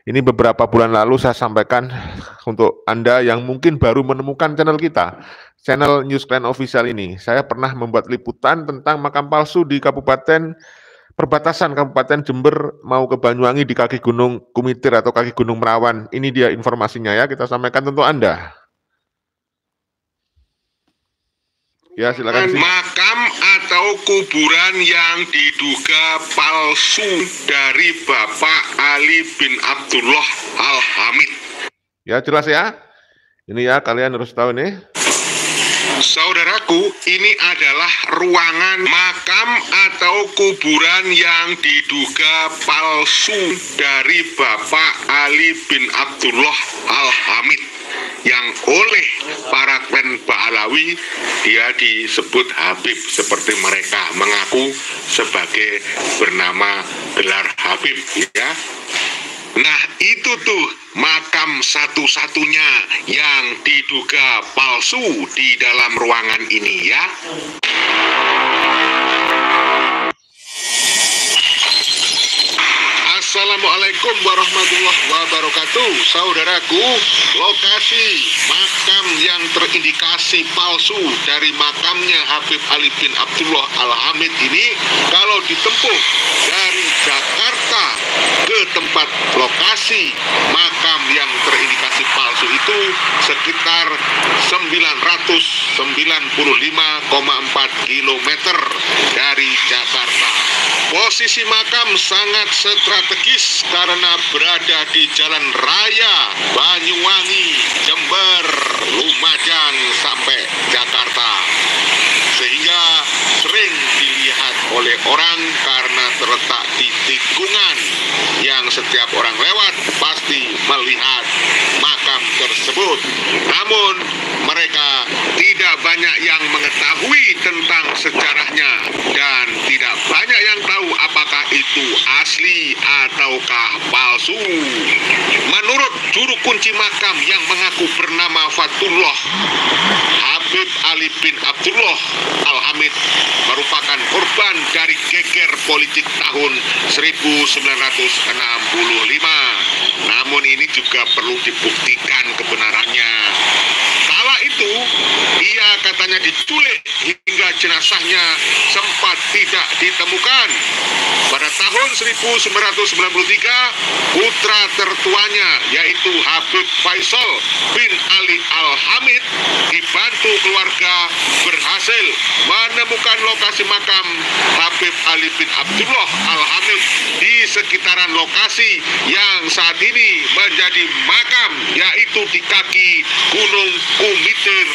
Ini beberapa bulan lalu saya sampaikan untuk Anda yang mungkin baru menemukan channel kita, channel Newsclan Official ini. Saya pernah membuat liputan tentang makam palsu di perbatasan Kabupaten Jember mau ke Banyuwangi di kaki Gunung Kumitir atau kaki Gunung Merawan. Ini dia informasinya ya, kita sampaikan untuk Anda. Ya, silakan. Makam atau kuburan yang diduga palsu dari Bapak Ali bin Abdullah Al-Hamid. Ya, jelas ya. Ini ya, kalian harus tahu nih. Saudaraku, ini adalah ruangan makam atau kuburan yang diduga palsu dari Bapak Ali bin Abdullah Al-Hamid, yang oleh para klan Ba'alawi dia disebut Habib, seperti mereka mengaku sebagai bernama gelar Habib ya. Nah, itu tuh makam satu-satunya yang diduga palsu di dalam ruangan ini ya. Assalamualaikum warahmatullahi wabarakatuh. Saudaraku, lokasi makam yang terindikasi palsu dari makamnya Habib Ali bin Abdullah Al-Hamid ini, kalau ditempuh dari Jakarta ke tempat lokasi makam yang terindikasi palsu itu sekitar 995,4 km dari Jakarta. Posisi makam sangat strategis karena berada di jalan raya Banyuwangi, Jember, Lumajang sampai Jakarta, sehingga sering dilihat oleh orang karena terletak tersebut. Namun mereka tidak banyak yang mengetahui tentang sejarahnya dan tidak banyak yang tahu apakah itu asli ataukah palsu. Menurut juru kunci makam yang mengaku bernama Fatullah, Habib Ali bin Abdullah Al-Hamid merupakan korban dari geger politik tahun 1965. Namun ini juga perlu dibuktikan kebenarannya. Kala itu, ia katanya diculik hingga jenazahnya sempat tidak ditemukan. Pada tahun 1993, putra tertuanya yaitu Habib Faisal bin Ali Al-Hamid dibantu keluarga berhasil menemukan lokasi makam Habib Ali bin Abdullah Al-Hamid di sekitaran lokasi yang saat ini menjadi makam, yaitu di kaki Gunung Kumitir.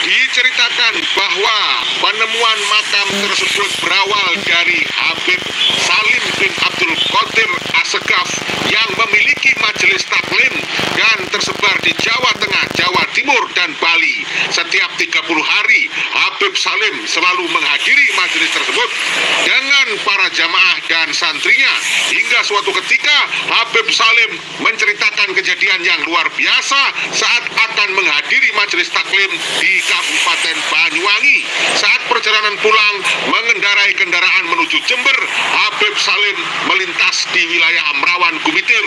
Diceritakan bahwa penemuan makam tersebut berawal dari Habib Salim bin Abdul Qadir Assegaf yang memiliki majelis taklim dan tersebar di Jawa Tengah, Jawa Timur, dan Bali. Setiap 30 hari, Habib Salim selalu menghadiri majelis tersebut dengan para jamaah dan santrinya. Hingga suatu ketika, Habib Salim menceritakan kejadian yang luar biasa saat akan menghadiri majelis taklim di Kabupaten Banyuwangi. Saat perjalanan pulang mengendarai kendaraan menuju Jember, Habib Salim melintas di wilayah Amrawan Kumitir.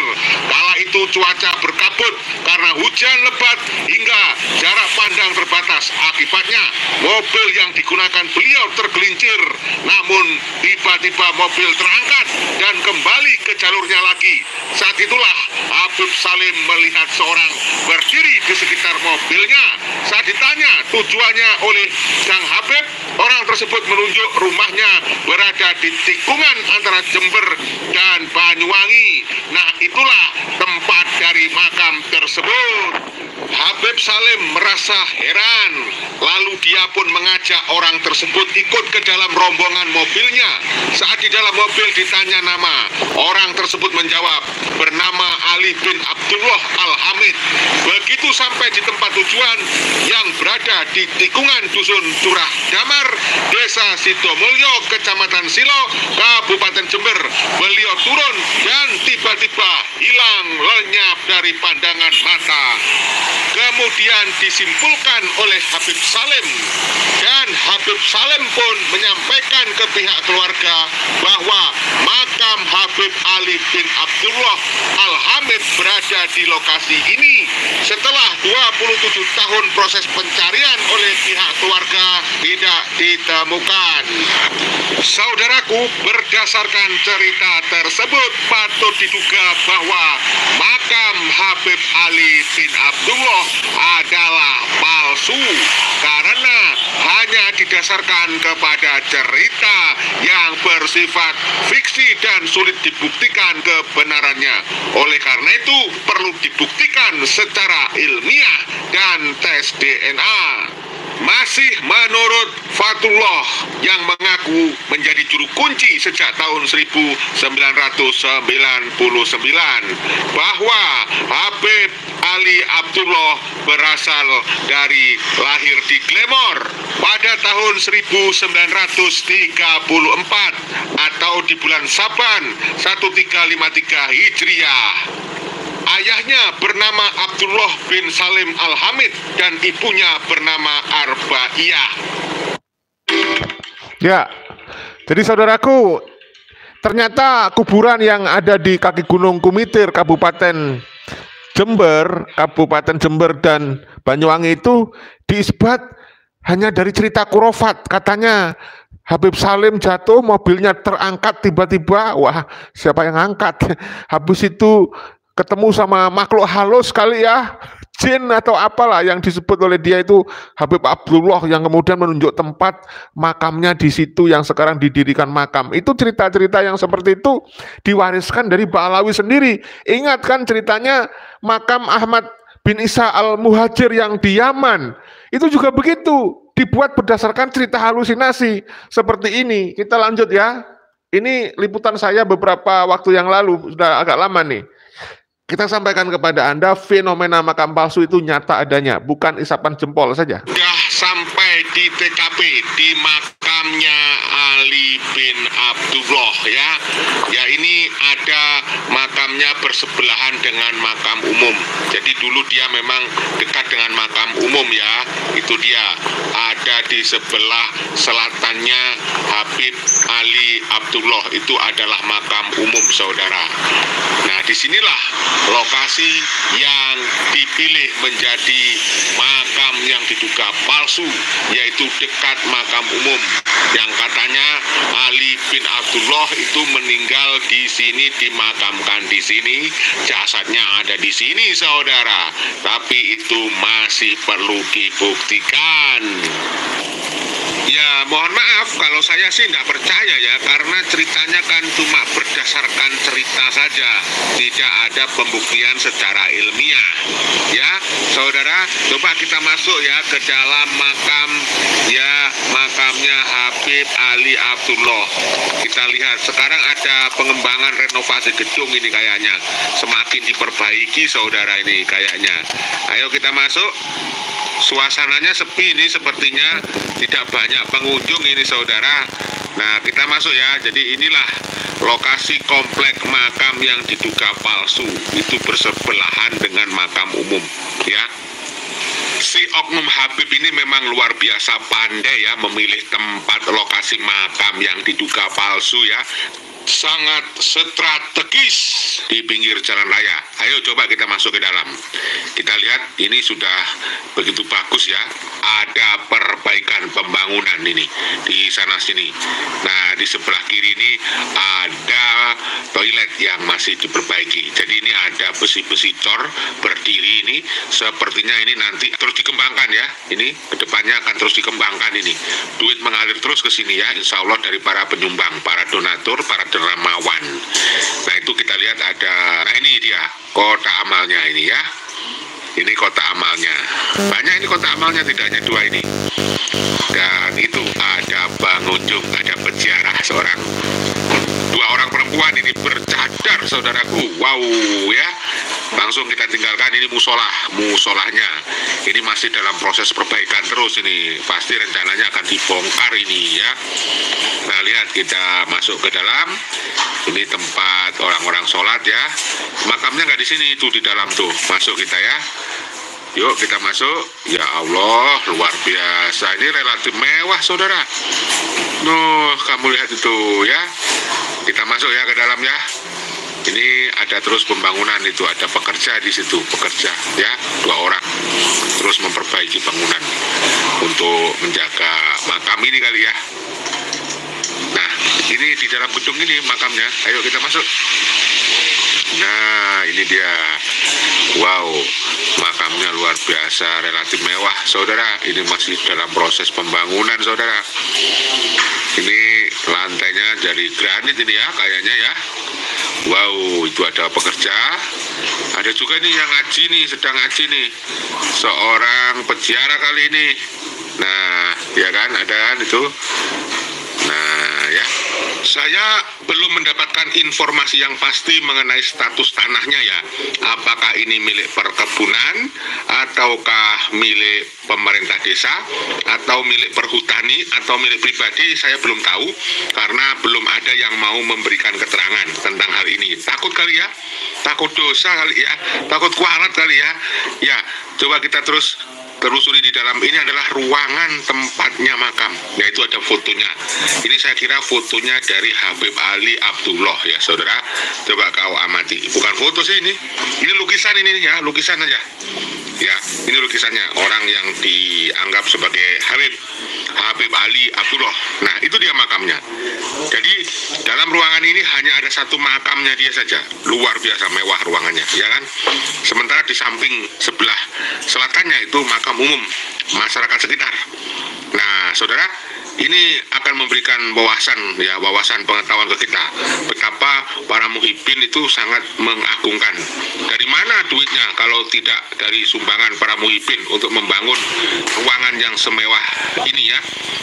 Kala itu cuaca berkabut karena hujan lebat hingga jarak pandang terbatas. Akibatnya mobil yang digunakan beliau tergelincir. Namun tiba-tiba mobil terangkat dan kembali ke jalurnya lagi. Saat itulah Habib Salim melihat seorang berdiri di sekitar mobilnya. Saat ditanya tujuannya oleh Sang Habib, orang tersebut menunjuk rumahnya berada di tikungan antara Jember dan Banyuwangi. Nah, itulah tempat dari makam tersebut. Habib Salim merasa heran, lalu dia pun mengajak orang tersebut ikut ke dalam rombongan mobilnya. Saat di dalam mobil ditanya nama, orang tersebut menjawab bernama Ali bin Abdullah Al-Hamid. Begitu sampai di tempat tujuan yang berada di tikungan Dusun Curah Damar, Desa Sidomulyo, Kecamatan Silo, Kabupaten Jember, beliau turun dan tiba-tiba hilang lenyap dari pandangan mata. Kemudian disimpulkan oleh Habib Salim, dan Habib Salim pun menyampaikan ke pihak keluarga bahwa makam Habib Ali bin Abdullah Al-Hamid berada di lokasi ini. Setelah 27 tahun proses pencarian oleh pihak keluarga tidak ditemukan. Saudaraku, berdasarkan cerita tersebut patut diduga bahwa makam Habib Ali bin Abdullah adalah palsu karena hanya didasarkan kepada cerita yang bersifat fiksi dan sulit dibuktikan kebenarannya. Oleh karena itu perlu dibuktikan secara ilmiah dan tes DNA. Masih menurut Fatullah yang mengaku menjadi juru kunci sejak tahun 1999 bahwa Habib Ali Abdullah berasal dari lahir di Glemor pada tahun 1934 atau di bulan Saban 1353 Hijriah. Ayahnya bernama Abdullah bin Salim Al-Hamid dan ibunya bernama Arbaiyah. Ya, jadi saudaraku, ternyata kuburan yang ada di kaki Gunung Kumitir, Kabupaten Jember dan Banyuwangi itu diisbat hanya dari cerita kurofat. Katanya Habib Salim jatuh, mobilnya terangkat tiba-tiba. Wah, siapa yang angkat? Habis itu ketemu sama makhluk halus kali ya, jin atau apalah yang disebut oleh dia itu Habib Abdullah, yang kemudian menunjuk tempat makamnya di situ yang sekarang didirikan makam. Itu cerita-cerita yang seperti itu diwariskan dari Ba'alawi sendiri. Ingat kan ceritanya makam Ahmad bin Isa Al-Muhajir yang di Yaman, itu juga begitu, dibuat berdasarkan cerita halusinasi seperti ini. Kita lanjut ya. Ini liputan saya beberapa waktu yang lalu, sudah agak lama nih. Kita sampaikan kepada Anda, fenomena makam palsu itu nyata adanya, bukan isapan jempol saja. Sudah sampai di TKP, di makamnya Ali bin Abdullah ya. Ya, ini ada makamnya bersebelahan dengan makam umum. Jadi dulu dia memang dekat dengan makam umum ya. Itu dia, ada di sebelah selatannya Habib Ali Abdullah, itu adalah makam umum, saudara. Nah, disinilah lokasi yang dipilih menjadi makam yang diduga palsu, yaitu dekat makam umum, yang katanya Ali bin Abdullah itu meninggal di sini, dimakamkan di sini, jasadnya ada di sini, saudara. Tapi itu masih perlu dibuktikan. Ya, mohon maaf kalau saya sih nggak percaya ya, karena ceritanya kan cuma berdasarkan cerita saja, tidak ada pembuktian secara ilmiah. Ya, saudara, coba kita masuk ya ke dalam makam ya, makamnya Habib Ali Abdullah. Kita lihat sekarang ada pengembangan renovasi gedung ini kayaknya, semakin diperbaiki, saudara, ini kayaknya. Ayo kita masuk. Suasananya sepi ini, sepertinya tidak banyak pengunjung ini, saudara. Nah, kita masuk ya. Jadi inilah lokasi komplek makam yang diduga palsu, itu bersebelahan dengan makam umum ya. Si oknum Habib ini memang luar biasa pandai ya, memilih tempat lokasi makam yang diduga palsu ya. Sangat strategis di pinggir jalan raya. Ayo coba kita masuk ke dalam. Kita lihat ini sudah begitu bagus ya. Ada perbaikan pembangunan ini di sana sini. Nah, di sebelah kiri ini ada toilet yang masih diperbaiki. Jadi ini ada besi-besi cor berdiri ini. Sepertinya ini nanti terus dikembangkan ya. Ini kedepannya akan terus dikembangkan ini. Duit mengalir terus ke sini ya, insya Allah, dari para penyumbang, para donatur, para dermawan. Nah, itu kita lihat ada, nah ini dia kotak amalnya ini ya. Ini kotak amalnya. Banyak ini kotak amalnya, tidak hanya dua ini. Dan itu ada pengunjung, ada peziarah seorang. Dua orang perempuan ini bercadar, saudaraku. Wow ya. Langsung kita tinggalkan, ini musolahnya. Ini masih dalam proses perbaikan terus ini. Pasti rencananya akan dibongkar ini ya. Nah, lihat, kita masuk ke dalam. Ini tempat orang-orang sholat ya. Makamnya nggak di sini, itu di dalam tuh. Masuk kita ya. Yuk kita masuk. Ya Allah, luar biasa. Ini relatif mewah, saudara. Nuh, kamu lihat itu ya. Kita masuk ya ke dalam ya. Ini ada terus pembangunan, itu ada pekerja di situ, pekerja ya, 2 orang terus memperbaiki bangunan untuk menjaga makam ini kali ya. Nah, ini di dalam gedung ini makamnya. Ayo kita masuk. Nah, ini dia. Wow, makamnya luar biasa, relatif mewah, saudara. Ini masih dalam proses pembangunan, saudara. Ini lantainya dari granit ini ya, kayaknya ya. Wow, itu ada pekerja. Ada juga nih yang ngaji nih, sedang ngaji nih. Seorang peziarah kali ini. Nah, ya kan, ada kan itu. Nah, ya. Saya belum mendapatkan informasi yang pasti mengenai status tanahnya ya. Apakah ini milik perkebunan, ataukah milik pemerintah desa, atau milik perhutani, atau milik pribadi, saya belum tahu. Karena belum ada yang mau memberikan keterangan tentang hal ini. Takut kali ya, takut dosa kali ya, takut kualat kali ya. Ya, coba kita terus telusuri di dalam. Ini adalah ruangan tempatnya makam. Ya, itu ada fotonya. Ini saya kira fotonya dari Habib Ali Abdullah ya, saudara. Coba kau amati. Bukan foto sih ini. Ini lukisan ini ya, lukisan aja. Ya, ini lukisannya orang yang dianggap sebagai Habib Ali Abdullah. Nah, itu dia makamnya. Jadi dalam ruangan ini hanya ada satu makamnya dia saja. Luar biasa mewah ruangannya, ya kan? Sementara di samping sebelah selatannya itu makam umum masyarakat sekitar. Nah, saudara, ini akan memberikan wawasan pengetahuan ke kita betapa para muhibin itu sangat mengagungkan. Dari mana duitnya kalau tidak dari sumbangan para muhibin untuk membangun ruangan yang semewah ini ya.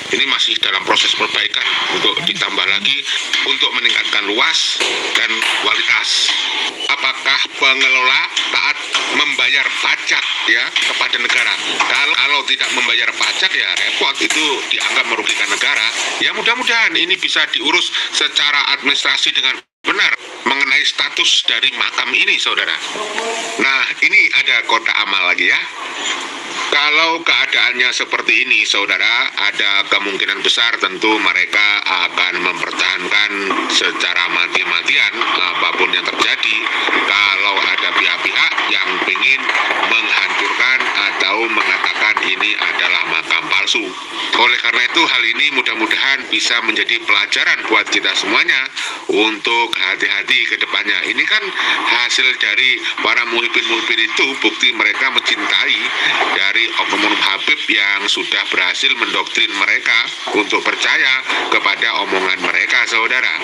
Ini masih dalam proses perbaikan untuk ditambah lagi untuk meningkatkan luas dan kualitas. Apakah pengelola taat membayar pajak ya kepada negara? Kalau tidak membayar pajak ya repot, itu dianggap merugikan negara. Ya mudah-mudahan ini bisa diurus secara administrasi dengan benar mengenai status dari makam ini, saudara. Nah, ini ada kotak amal lagi ya. Kalau keadaannya seperti ini, saudara, ada kemungkinan besar tentu mereka akan mempertahankan secara mati-matian apapun yang terjadi. Kalau ada pihak-pihak yang ingin menghancurkan atau mengatakan ini adalah makam palsu. Oleh karena itu, hal ini mudah-mudahan bisa menjadi pelajaran buat kita semuanya untuk hati-hati ke depannya. Ini kan hasil dari para muhibin-muhibin itu, bukti mereka mencintai dari oknum Habib yang sudah berhasil mendoktrin mereka untuk percaya kepada omongan mereka, saudara.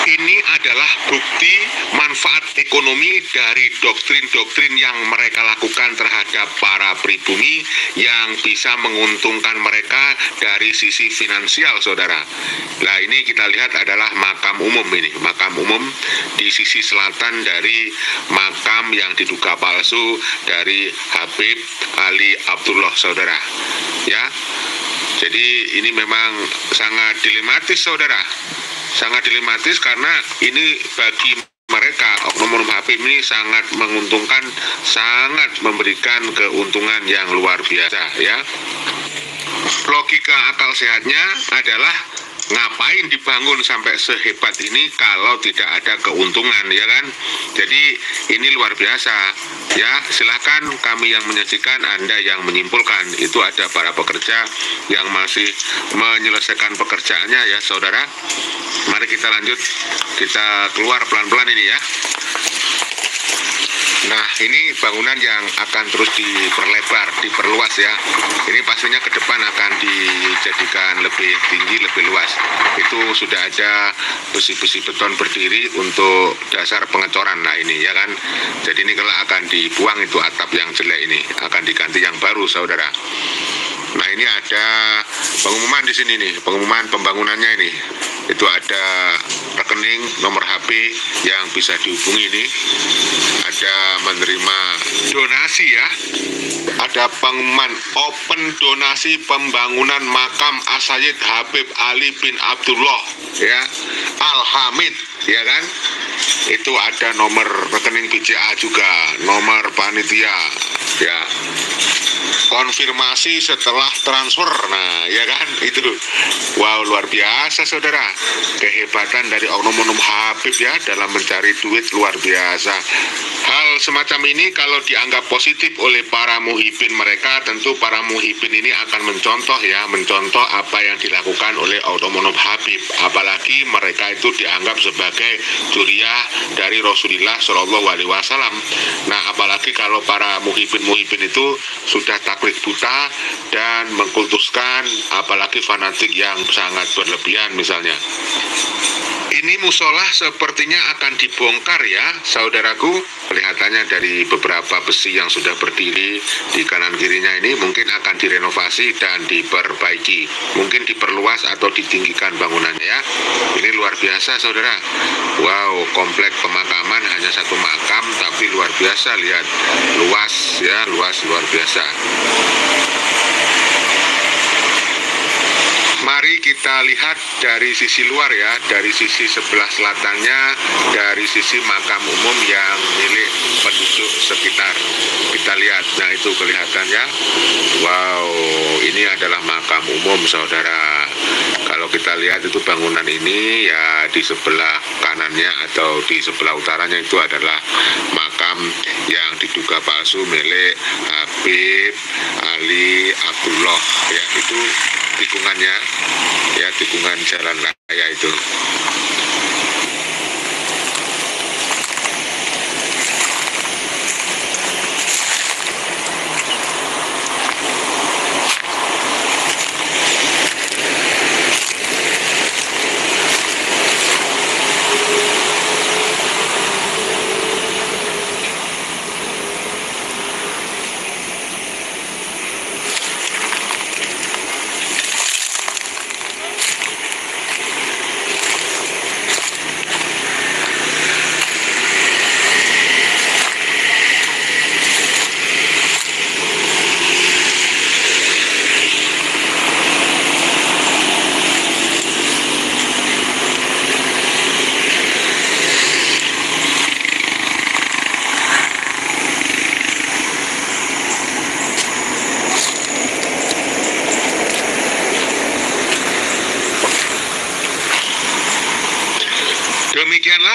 Ini adalah bukti manfaat ekonomi dari doktrin-doktrin yang mereka lakukan terhadap para pribumi yang bisa menguntungkan mereka dari sisi finansial, saudara. Nah, ini kita lihat adalah makam umum ini, makam umum di sisi selatan dari makam yang diduga palsu dari Habib Ali Abdullah, saudara. Ya, jadi ini memang sangat dilematis, saudara. Sangat dilematis karena ini bagi mereka oknum Habib ini sangat menguntungkan, sangat memberikan keuntungan yang luar biasa ya. Logika akal sehatnya adalah ngapain dibangun sampai sehebat ini kalau tidak ada keuntungan, ya kan? Jadi ini luar biasa ya. Silahkan kami yang menyaksikan, Anda yang menyimpulkan. Itu ada para pekerja yang masih menyelesaikan pekerjaannya ya, saudara. Mari kita lanjut, kita keluar pelan-pelan ini ya. Nah, ini bangunan yang akan terus diperlebar, diperluas ya. Ini pastinya ke depan akan dijadikan lebih tinggi, lebih luas. Itu sudah ada besi-besi beton berdiri untuk dasar pengecoran. Nah ini ya kan. Jadi ini kalau akan dibuang itu atap yang jelek ini, akan diganti yang baru, saudara. Nah ini ada pengumuman di sini nih, pengumuman pembangunannya ini. Itu ada rekening nomor HP yang bisa dihubungi ini. Ada menerima donasi ya. Ada pengumuman open donasi pembangunan makam As-Sayyid Habib Ali bin Abdullah ya, Al-Hamid ya kan. Itu ada nomor rekening BCA juga, nomor panitia ya. Konfirmasi setelah transfer, nah ya kan itu. Wow, luar biasa saudara, kehebatan dari oknum-oknum Habib ya dalam mencari duit luar biasa. Hal semacam ini kalau dianggap positif oleh para muhibin mereka, tentu para muhibin ini akan mencontoh apa yang dilakukan oleh oknum-oknum Habib. Apalagi mereka itu dianggap sebagai juriyah dari Rasulullah Shallallahu Alaihi Wasallam. Nah apalagi kalau para muhibin itu sudah taklid buta dan mengkultuskan, apalagi fanatik yang sangat berlebihan misalnya. Ini musola sepertinya akan dibongkar ya saudaraku. Kelihatannya dari beberapa besi yang sudah berdiri di kanan kirinya ini mungkin akan direnovasi dan diperbaiki. Mungkin diperluas atau ditinggikan bangunannya ya. Ini luar biasa saudara. Wow, komplek pemakaman hanya satu makam tapi luar biasa, lihat. Luas ya, luar biasa. Mari kita lihat dari sisi luar ya, dari sisi sebelah selatannya, dari sisi makam umum yang milik penduduk sekitar. Kita lihat, nah itu kelihatannya. Wow, ini adalah makam umum saudara. Kalau kita lihat itu bangunan ini ya, di sebelah kanannya atau di sebelah utaranya itu adalah makam yang diduga palsu milik Habib Ali Abdullah ya, itu tikungannya ya, tikungan jalan raya itu.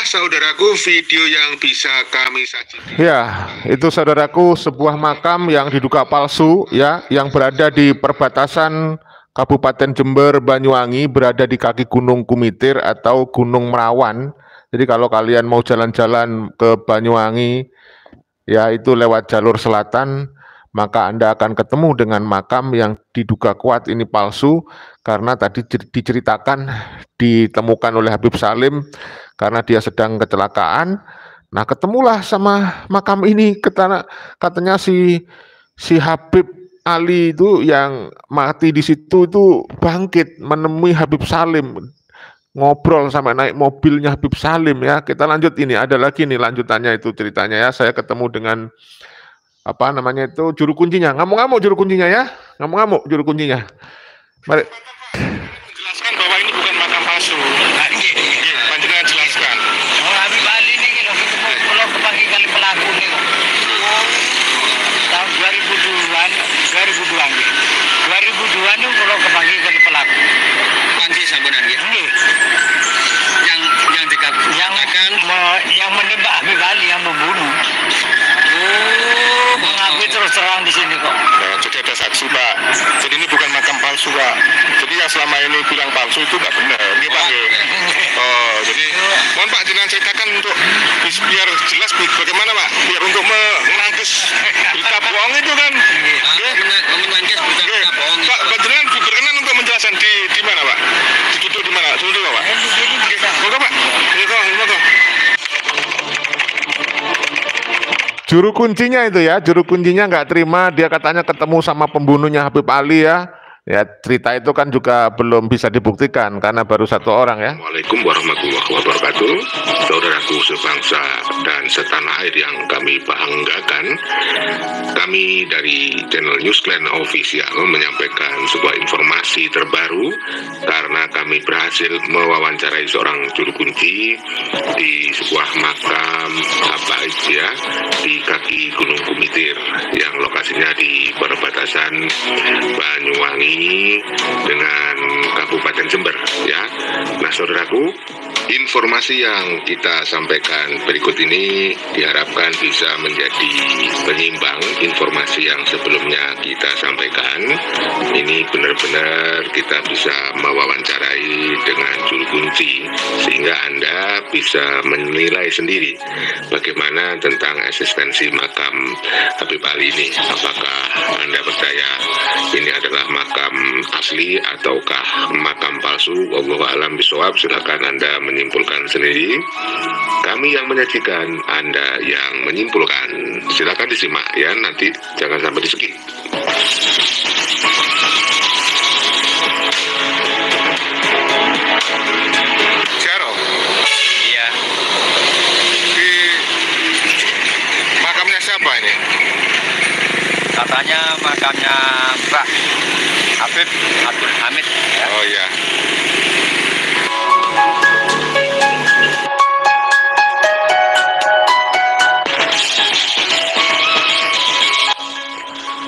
saudaraku video yang bisa kami sajikan. Ya, itu saudaraku sebuah makam yang diduga palsu ya, yang berada di perbatasan Kabupaten Jember, Banyuwangi, berada di kaki Gunung Kumitir atau Gunung Merawan. Jadi kalau kalian mau jalan-jalan ke Banyuwangi, ya itu lewat jalur selatan, maka Anda akan ketemu dengan makam yang diduga kuat ini palsu, karena tadi diceritakan ditemukan oleh Habib Salim karena dia sedang kecelakaan. Nah, ketemulah sama makam ini, katanya si Habib Ali itu yang mati di situ itu bangkit menemui Habib Salim, ngobrol sampai naik mobilnya Habib Salim ya. Kita lanjut, ini ada lagi nih lanjutannya itu ceritanya ya. Saya ketemu dengan apa namanya itu juru kuncinya, ngamuk-ngamuk juru kuncinya ya, ngamuk-ngamuk juru kuncinya. Mari. Jelaskan bahwa ini bukan makam palsu. Panjenengan jelaskan. Habib Ali ini kalau kepagi kali pelaku nih tahun 2002 ini kalau kepagi kali pelaku. Panci sampean gitu. Yang dikatakan yang menembak Habib Ali, yang membunuh. Mengakui terus terang di sini kok. Nah, jadi ada saksi Pak. Jadi ini bukan makam palsu Pak. Jadi yang selama ini bilang palsu itu nggak benar. Ini Pak. Oh, jadi mohon Pak jangan ceritakan untuk biar jelas bagaimana Pak. Biar untuk menangkis berita bohong itu kan. Menangkis berita bohong. Pak, panjenengan berkenan untuk menjelaskan di mana Pak? Ditutup di mana? Ditutup Pak. Oke Pak. Oke. Juru kuncinya itu ya, juru kuncinya nggak terima, dia katanya ketemu sama pembunuhnya Habib Ali ya. Ya, cerita itu kan juga belum bisa dibuktikan karena baru satu orang ya. Assalamualaikum warahmatullahi wabarakatuh. Saudaraku sebangsa dan setanah air yang kami banggakan, kami dari channel Newsclan Official menyampaikan sebuah informasi terbaru karena kami berhasil mewawancarai seorang juru kunci di sebuah makam habaib ya di kaki Gunung Kumitir yang lokasinya di perbatasan Banyuwangi dengan Kabupaten Jember ya. Nah saudaraku, informasi yang kita sampaikan berikut ini diharapkan bisa menjadi penyimbang informasi yang sebelumnya kita sampaikan. Ini benar-benar kita bisa mewawancarai dengan juru kunci sehingga Anda bisa menilai sendiri bagaimana tentang eksistensi makam Habib Ali ini. Apakah Anda percaya ini adalah makam asli ataukah makam palsu? Wallahu a'lam bishawab. Silakan Anda menyimpulkan sendiri. Kami yang menyajikan, Anda yang menyimpulkan. Silakan disimak ya, nanti jangan sampai di skip. Syaro. Iya. Di makamnya siapa ini? Katanya makamnya Mbah Habib Abdul Hamid. Oh iya.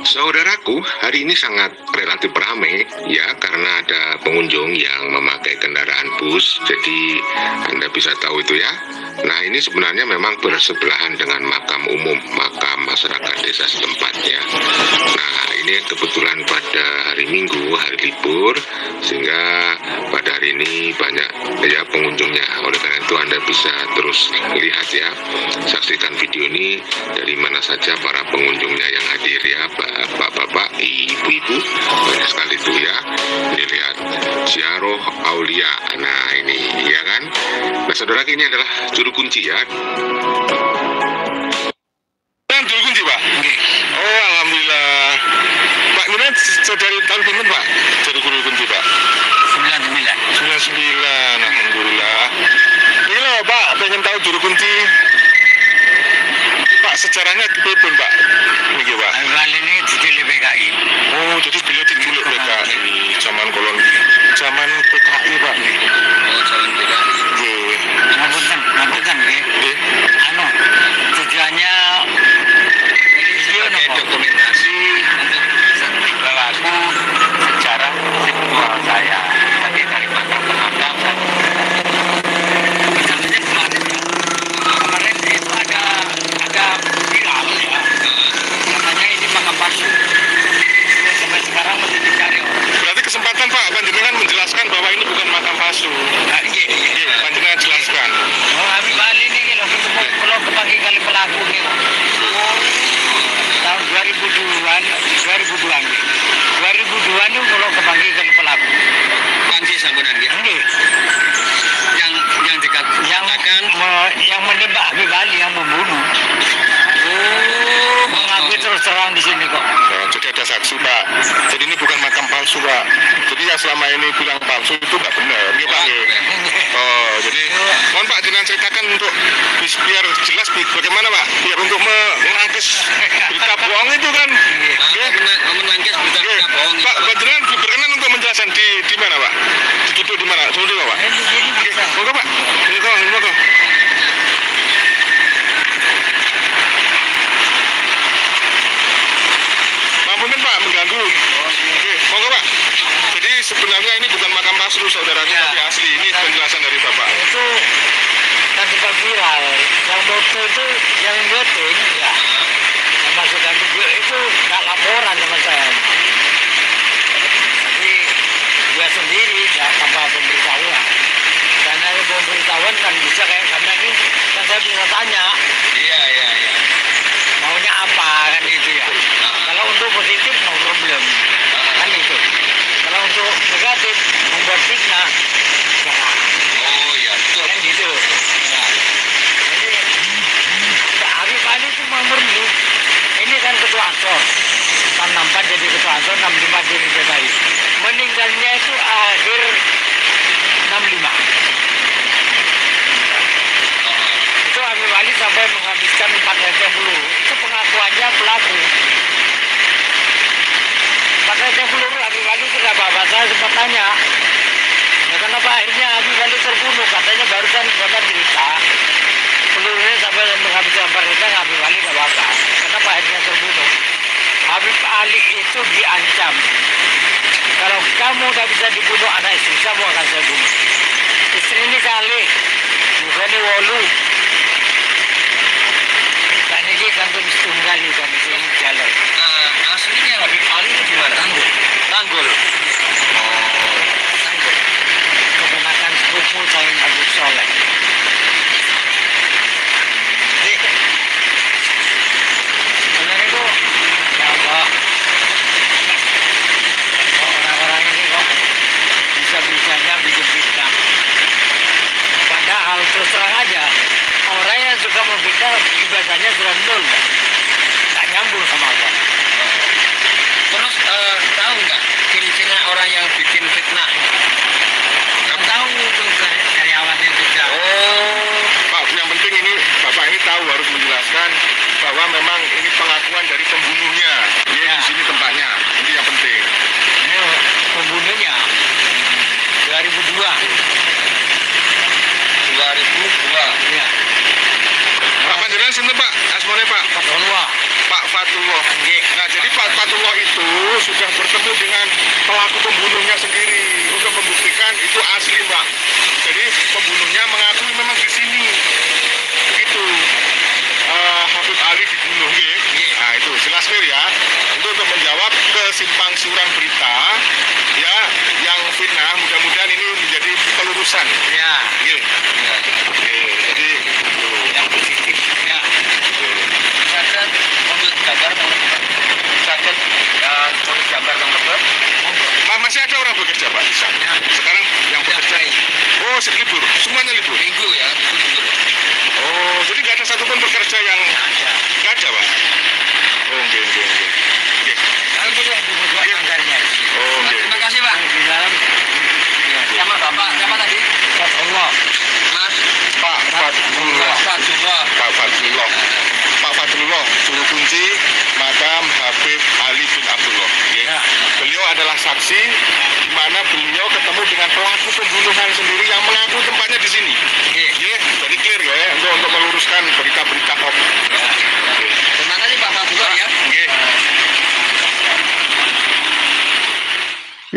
Saudaraku, hari ini sangat relatif ramai ya karena ada pengunjung yang memakai kendaraan bus. Jadi Anda bisa tahu itu ya. Nah, ini sebenarnya memang bersebelahan dengan makam umum, makam masyarakat desa setempat ya. Nah, ini kebetulan pada hari Minggu, hari libur, sehingga pada hari ini banyak ya pengunjungnya. Oleh karena itu Anda bisa terus lihat ya, saksikan video ini dari mana saja para pengunjungnya yang hadir ya, bapak-bapak, ibu-ibu, banyak sekali itu ya. Dilihat Ziarah Aulia. Nah, ini ya kan. Nah, saudara, ini adalah juru kunci ya. Juru kunci Pak? Oh, alhamdulillah. Pak, ini dari tahun berapa Pak? Jadi juru kunci Pak? 99. Alhamdulillah. Ini loh Pak, pengen tahu juru kunci. Pak, sejarahnya kepepun Pak. Ini Pak. Kali ini diculik PKI. Oh, jadi beliau diculik PKI zaman koloni. Zaman PKI Pak. Oh, zaman PKI. Ngapunten tujuannya sebagai dokumentasi untuk berlaku sejarah seksual saya sebagai dari makam penangkap mohon Pak, panjenengan menjelaskan bahwa ini bukan makam palsu. Nggih, panjenengan jelaskan. Oh, Habib Ali ini loh ketemu kalau kepagi kali pelaku nih. Tahun 2002-an nih. 2002 nih kalau kepagi kali pelaku. Panji sampean nggih. Nggih. Yang dikatakan Yang menembak Habib Ali yang membunuh. Mengakui terus terang di sini kok. Jadi ada saksi Pak. Jadi ini bukan makam palsu Pak. Jadi yang selama ini bilang palsu itu nggak benar. Nggih Pak. Oh, jadi mohon Pak jenengan ceritakan untuk biar jelas bagaimana Pak. Biar untuk menangkis berita bohong itu kan. menangkis berita bohong. Pak, jenengan berkenan untuk menjelaskan di mana Pak? Ditutup di mana? Coba dulu Pak. Monggo Pak. Monggo. Mampunin Pak, mengganggu. Oke, monggo Pak. Jadi sebenarnya ini bukan makam palsu saudaranya, tapi asli. Ini penjelasan dari Bapak. Itu kan sempat viral. Yang foto itu yang voting ya. Yang masukkan video itu nggak laporan sama saya. Tapi dia sendiri nggak tanpa pemberitahuan. Karena pemberitahuan kan bisa kayak karena ini kan saya bisa tanya. Iya. Maunya apa kan itu ya. Kalau untuk positif no problem kan itu. Kalau untuk negatif membuat fitnah jangan. Oh iya, betul. Kan gitu. Nah, jadi Habib Ali itu murni. Ini kan ketua Ansor. Tahun 64 jadi ketua Ansor, 65 jadi sekretaris. Meninggalnya itu akhir 65. Itu Habib Ali sampai menghabiskan 4 liter peluru. Itu pengakuannya pelaku. 4 liter peluru Habib Ali itu nggak apa-apa. Saya sempat tanya. Ya kenapa akhirnya Habib Ali terbunuh? Katanya barusan bapak cerita. Pelurunya sampai menghabiskan 4 liter Habib Ali nggak apa-apa. Kenapa akhirnya terbunuh? Habib Ali itu diancam. Kalau kamu udah bisa dibunuh anak istri, kamu akan saya bunuh. Istri ini kali, bukan ini wolu. Tak ini kantor setunggal kan itu jalan. Aslinya Habib Ali itu gimana? Tanggul. Tanggul. Kebenakan sepupu saya Habib Soleh. Jadi, sebenarnya itu, ya Allah, orang-orang ini kok bisa-bisanya bikin fitnah. Padahal terus terang aja, orang yang suka memfitnah ibadahnya sudah nol. Tak nyambung sama Allah. Terus tahu nggak ciri-cirinya orang yang bikin fitnah? Nggak tahu itu karyawannya juga. Oh, Pak, yang penting ini Bapak ini tahu harus menjelaskan bahwa memang ini pengakuan dari pembunuhnya. Dia di sini tempatnya. Ini yang penting. Ini pembunuhnya 2002. 2002. Ya. Pak panjenengan sinten Pak? Asmane Pak? Fatullah. Pak Fatullah. Nah, jadi Pak Fatullah itu sudah bertemu dengan pelaku pembunuhnya sendiri untuk membuktikan itu asli, Pak. Jadi pembunuhnya mengakui memang di sini. Begitu. Habib Ali dibunuh, Nah, itu jelas clear ya. Itu untuk menjawab kesimpang siuran berita ya yang fitnah. Mudah-mudahan ini menjadi pelurusan. Ya. Jadi Yang positif. Ya. Cacat untuk gambar cacat untuk gambar nomor masih ada orang bekerja Pak di sana. Sekarang yang bekerja. Oh, libur. Semuanya libur. minggu ya, libur. Oh, jadi nggak ada satupun pekerja yang nggak ada Pak. Oh, oke. Saya boleh dibuat anggarnya. Oh, oke. Terima kasih Pak. Di dalam. Sama Bapak, siapa tadi? Fatullah. Mas Pak Fatullah. Pak Fatullah, juru kunci makam Habib Ali bin Abdullah. Ya. Beliau adalah saksi di mana beliau ketemu dengan pelaku pembunuhan sendiri yang mengaku tempatnya di sini. Jadi clear ya untuk meluruskan berita-berita hoax. terima kasih Pak Fatullah ya.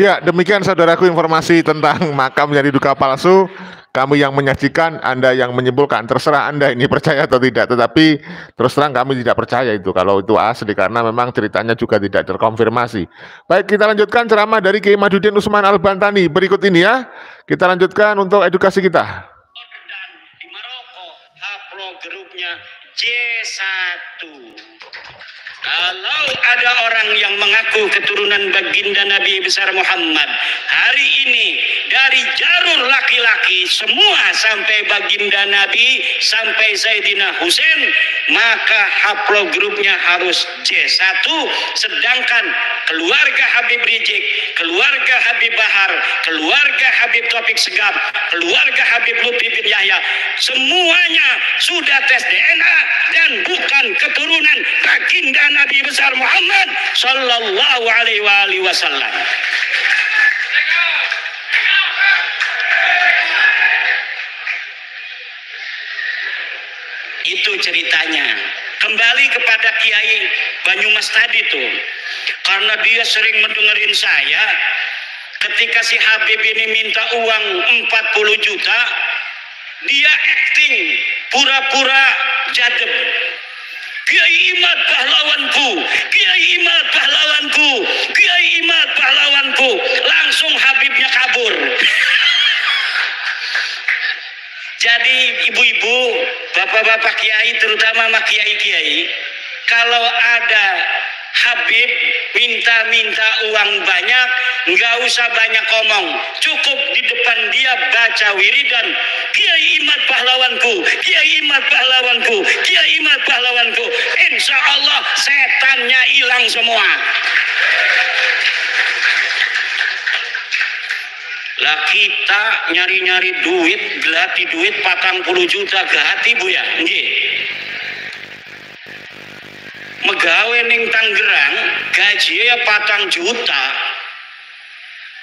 Ya, demikian saudaraku informasi tentang makam yang diduga palsu. Kami yang menyajikan, Anda yang menyimpulkan. Terserah Anda ini percaya atau tidak. Tetapi terus terang kami tidak percaya itu kalau itu asli, karena memang ceritanya juga tidak terkonfirmasi. Baik, kita lanjutkan ceramah dari Kiai Maduddin Usman Al-Bantani berikut ini ya. Kita lanjutkan untuk edukasi kita. Di Maroko, haplo grupnya J1. Kalau ada orang yang mengaku keturunan baginda Nabi besar Muhammad, hari ini dari jalur laki-laki semua sampai baginda Nabi sampai Sayyidina Husain, maka haplogrupnya harus J1. Sedangkan keluarga Habib Rizik, keluarga Habib Bahar, keluarga Habib Taufik Segaf, keluarga Habib Lutfi bin Yahya, semuanya sudah tes DNA dan bukan keturunan baginda Nabi besar Muhammad sallallahu alaihi wasallam. Itu ceritanya. Kembali kepada Kiai Banyumas tadi tuh, karena dia sering mendengerin saya ketika si Habib ini minta uang 40 juta, dia acting pura-pura jadeb. Kiai Imad pahlawanku, Kiai Imad pahlawanku, Kiai Imad pahlawanku. Langsung Habibnya kabur. Jadi ibu-ibu, bapak-bapak kiai, terutama sama kiai-kiai, kalau ada Habib minta-minta uang banyak, nggak usah banyak ngomong, cukup di depan dia baca wiridan, Kiai Imad pahlawanku, Kiai Imad pahlawanku, Kiai Imad pahlawanku. Insya Allah setannya hilang semua. Lah kita nyari-nyari duit, gelati duit 40 juta gehati Bu ya, nggih. Megawe ning Tangerang gaji ya 4 juta.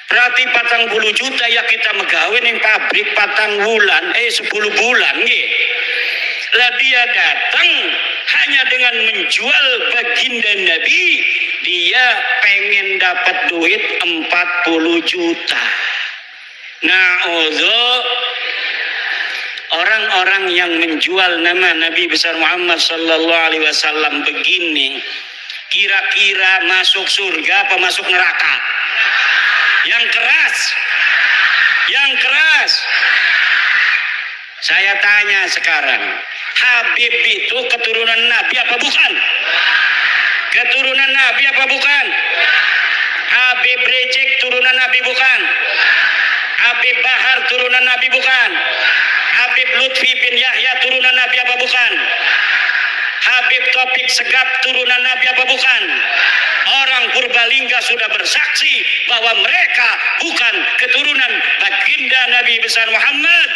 Berarti 40 juta ya kita megawe ning pabrik 4 bulan, 10 bulan nggih. Lah dia datang hanya dengan menjual baginda Nabi, dia pengen dapat duit 40 juta. Nah, orang-orang yang menjual nama Nabi besar Muhammad sallallahu alaihi wasallam begini, kira-kira masuk surga apa masuk neraka? Yang keras. Saya tanya sekarang, Habib itu keturunan Nabi apa bukan? Keturunan Nabi apa bukan? Habib Rizik turunan Nabi bukan? Habib Bahar turunan Nabi bukan? Habib Lutfi bin Yahya turunan Nabi apa bukan? Habib Taufik Segaf turunan Nabi apa bukan? Orang Purbalingga sudah bersaksi bahwa mereka bukan keturunan baginda Nabi besar Muhammad.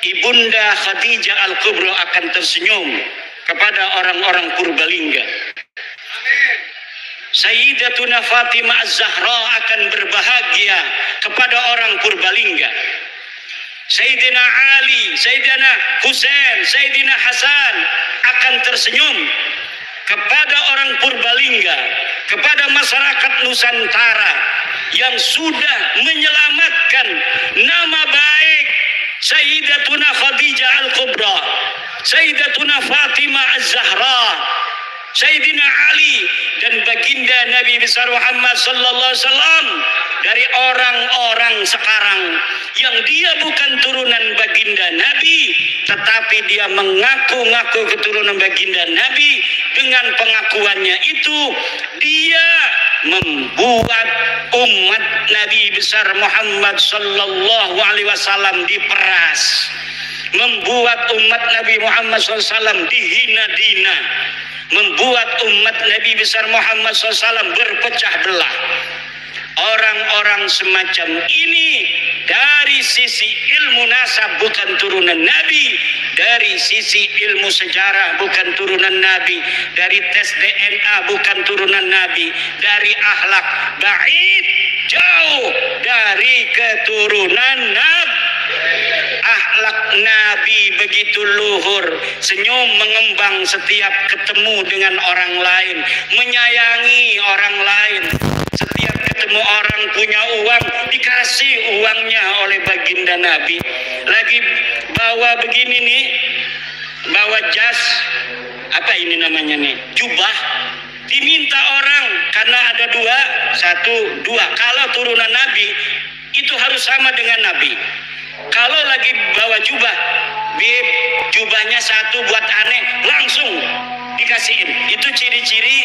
Ibunda Khadijah Al-Kubra akan tersenyum kepada orang-orang Purbalingga. Sayyidatuna Fatimah Az-Zahra akan berbahagia kepada orang Purbalingga. Sayyidina Ali, Sayyidina Husain, Sayyidina Hasan akan tersenyum kepada orang Purbalingga, kepada masyarakat Nusantara yang sudah menyelamatkan nama baik Sayyidatuna Khadijah Al-Kubra, Sayyidatuna Fatimah Az-Zahra, Sayyidina Ali dan baginda Nabi besar Muhammad sallallahu alaihi wasallam dari orang-orang sekarang yang dia bukan turunan baginda Nabi, tetapi dia mengaku-ngaku keturunan baginda Nabi. Dengan pengakuannya itu dia membuat umat Nabi besar Muhammad sallallahu alaihi wasallam diperas, membuat umat Nabi Muhammad SAW dihina-dina, membuat umat Nabi besar Muhammad SAW berpecah belah. Orang-orang semacam ini dari sisi ilmu nasab bukan turunan Nabi, dari sisi ilmu sejarah bukan turunan Nabi, dari tes DNA bukan turunan Nabi, dari akhlak baik jauh dari keturunan Nabi. Akhlak Nabi begitu luhur, senyum mengembang setiap ketemu dengan orang lain, menyayangi orang lain. Setiap ketemu orang punya uang, dikasih uangnya oleh baginda Nabi. Lagi bawa begini nih, bawa jas, apa ini namanya nih, jubah, diminta orang karena ada dua. Kalau turunan Nabi itu harus sama dengan Nabi. Kalau lagi bawa jubah, bib, jubahnya satu buat aneh, langsung dikasihin. Itu ciri-ciri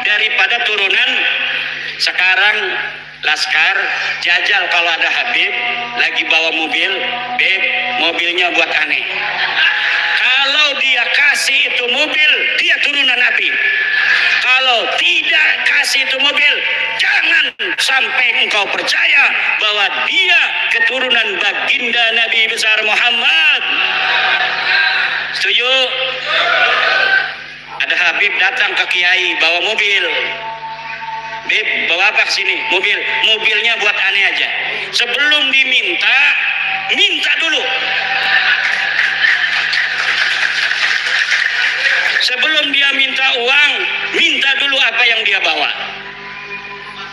daripada turunan. Sekarang Laskar jajal kalau ada Habib lagi bawa mobil, bib, mobilnya buat aneh. Kalau dia kasih itu mobil, dia turunan Nabi. Kalau tidak kasih itu mobil, jangan sampai engkau percaya bahwa dia keturunan baginda Nabi besar Muhammad. Setuju? Ada Habib datang ke Kiai bawa mobil. Bib, bawa apa sini? Mobil. Mobilnya buat aneh aja. Sebelum diminta, minta dulu. Sebelum dia minta uang, minta dulu apa yang dia bawa.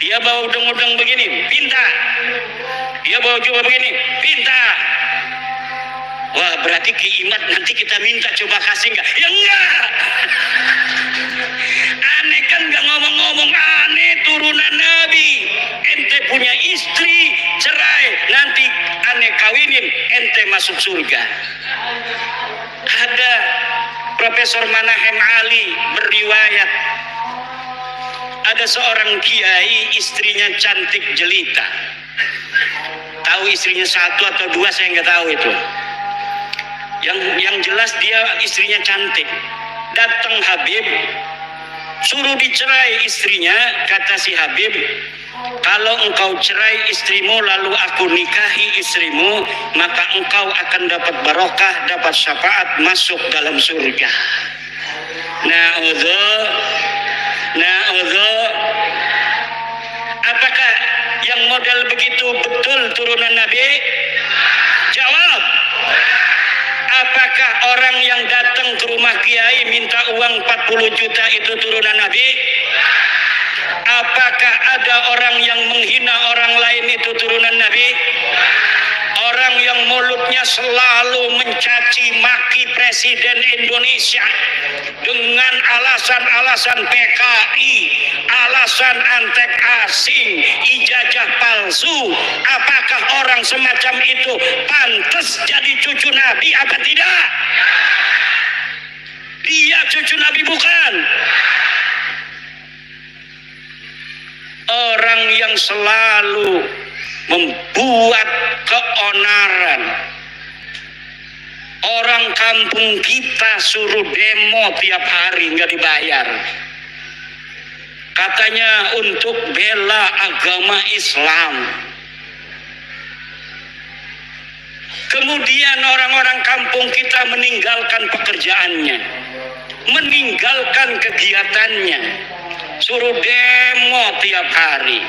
Dia bawa udeng-udeng begini, pinta. Dia bawa jubah begini, pinta. Wah, berarti kiimat nanti kita minta coba kasih enggak? Ya enggak. Aneh kan enggak ngomong-ngomong, aneh turunan Nabi. Ente punya istri, cerai, nanti aneh kawinin, ente masuk surga. Ada Profesor Manahem Ali berriwayat, ada seorang kiai istrinya cantik jelita. Tahu istrinya satu atau dua saya nggak tahu itu. Yang jelas dia istrinya cantik. Datang Habib, suruh dicerai istrinya. Kata si Habib, kalau engkau cerai istrimu lalu aku nikahi istrimu, maka engkau akan dapat barokah, dapat syafaat, masuk dalam surga. Na'udzu. Apakah yang model begitu betul turunan Nabi? Jawab. Apakah orang yang datang ke rumah kiai minta uang 40 juta itu turunan Nabi? Apakah ada orang yang menghina orang lain itu turunan Nabi? Orang yang mulutnya selalu mencaci maki Presiden Indonesia dengan alasan-alasan PKI, alasan antek asing, ijazah palsu. Apakah orang semacam itu pantas jadi cucu Nabi apa tidak? Dia cucu Nabi bukan. Orang yang selalu membuat keonaran. Orang kampung kita suruh demo tiap hari nggak dibayar. Katanya untuk bela agama Islam. Kemudian orang-orang kampung kita meninggalkan pekerjaannya, meninggalkan kegiatannya, suruh demo tiap hari.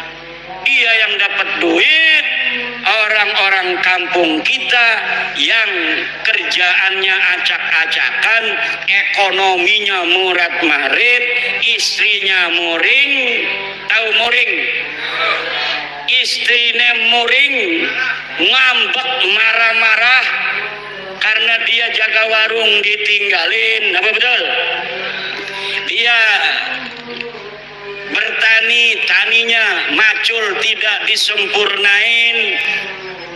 Dia yang dapat duit, orang-orang kampung kita yang kerjaannya acak-acakan, ekonominya murat-marit, istrinya muring. Tahu muring? Istrinya muring, ngambek, marah-marah karena dia jaga warung ditinggalin. Apa betul? Dia bertani, taninya macul tidak disempurnain.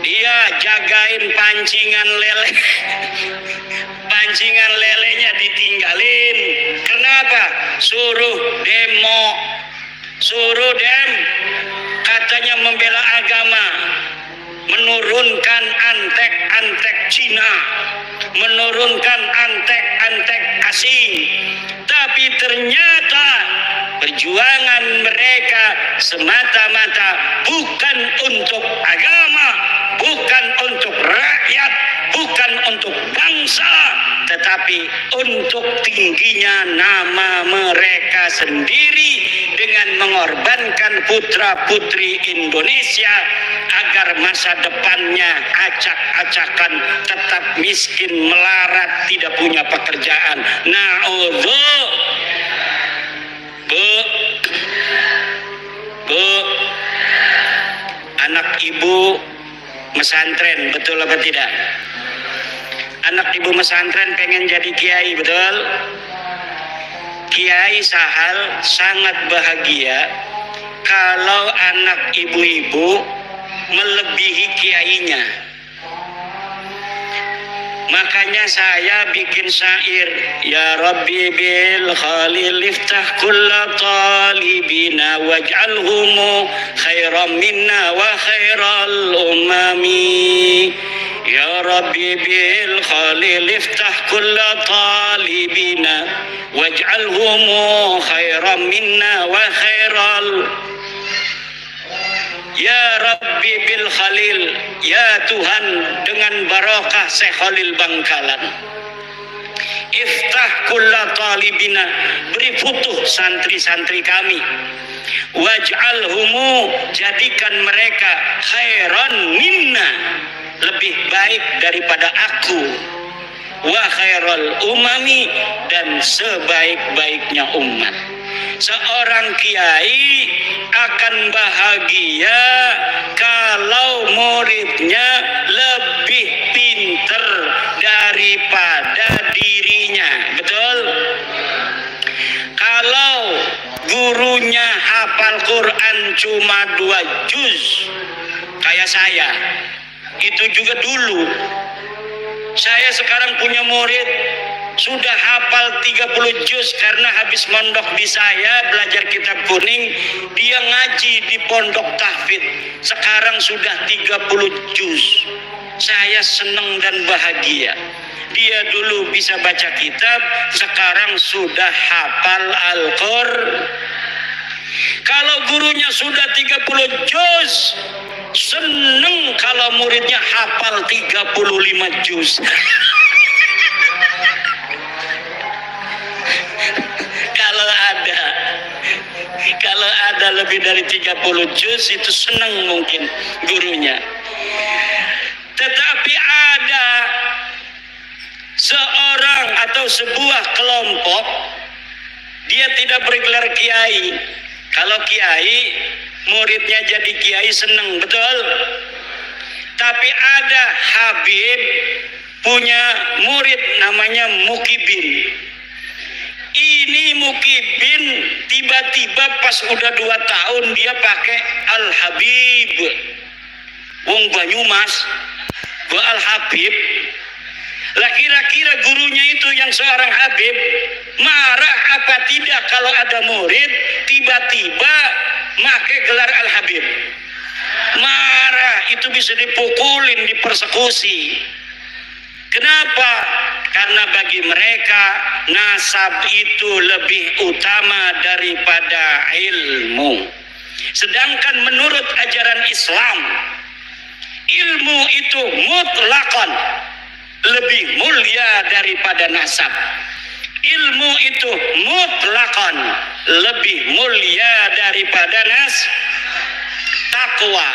Dia jagain pancingan lele, pancingan lelenya ditinggalin. Kenapa? Suruh demo, suruh katanya membela agama, menurunkan antek-antek Cina, menurunkan antek-antek asing. Tapi ternyata perjuangan mereka semata-mata bukan untuk agama, bukan untuk rakyat, bukan untuk bangsa, tetapi untuk tingginya nama mereka sendiri dengan mengorbankan putra-putri Indonesia agar agar masa depannya acak-acakan, tetap miskin, melarat, tidak punya pekerjaan. Bu, anak ibu mesantren, betul apa tidak? Anak ibu mesantren pengen jadi kiai, betul? Kiai Sahal sangat bahagia kalau anak ibu-ibu melebihi kiainya. Makanya saya bikin syair, ya Rabbi bil khalil iftah kulla talibina waj'alhumu khairan minna wa khairal umami. Ya Rabbi bil khalil iftah kulla talibina waj'alhumu khairan minna wa khairal. Ya Rabbi bil Khalil, ya Tuhan dengan barokah Syekh Khalil Bangkalan, iftah kulla talibina, beri futuh santri-santri kami, waj'alhumu, jadikan mereka khairan minna, lebih baik daripada aku, wa khairal umami, dan sebaik-baiknya umat. Seorang kiai akan bahagia kalau muridnya lebih pinter daripada dirinya, betul? Kalau gurunya hafal Quran cuma 2 juz kayak saya, itu juga dulu. Saya sekarang punya murid sudah hafal 30 juz karena habis mondok di saya belajar kitab kuning, dia ngaji di pondok tahfidz, sekarang sudah 30 juz. Saya senang dan bahagia. Dia dulu bisa baca kitab, sekarang sudah hafal Al-Qur'an. Kalau gurunya sudah 30 juz, seneng kalau muridnya hafal 35 juz. Kalau ada lebih dari 30 juz itu senang mungkin gurunya. Tetapi ada seorang atau sebuah kelompok, dia tidak bergelar kiai. Kalau kiai, muridnya jadi kiai senang, betul? Tapi ada Habib punya murid namanya Mukibin. Ini Mukibin tiba-tiba pas udah 2 tahun dia pakai Al-Habib. Wong Banyumas, gua Al-Habib. Lah kira-kira gurunya itu yang seorang Habib marah apa tidak kalau ada murid tiba-tiba pakai gelar Al-Habib? Marah, itu bisa dipukulin, dipersekusi. Kenapa? Karena bagi mereka nasab itu lebih utama daripada ilmu. Sedangkan menurut ajaran Islam, ilmu itu mutlakon lebih mulia daripada nasab. Ilmu itu mutlakon lebih mulia daripada nasab. Takwa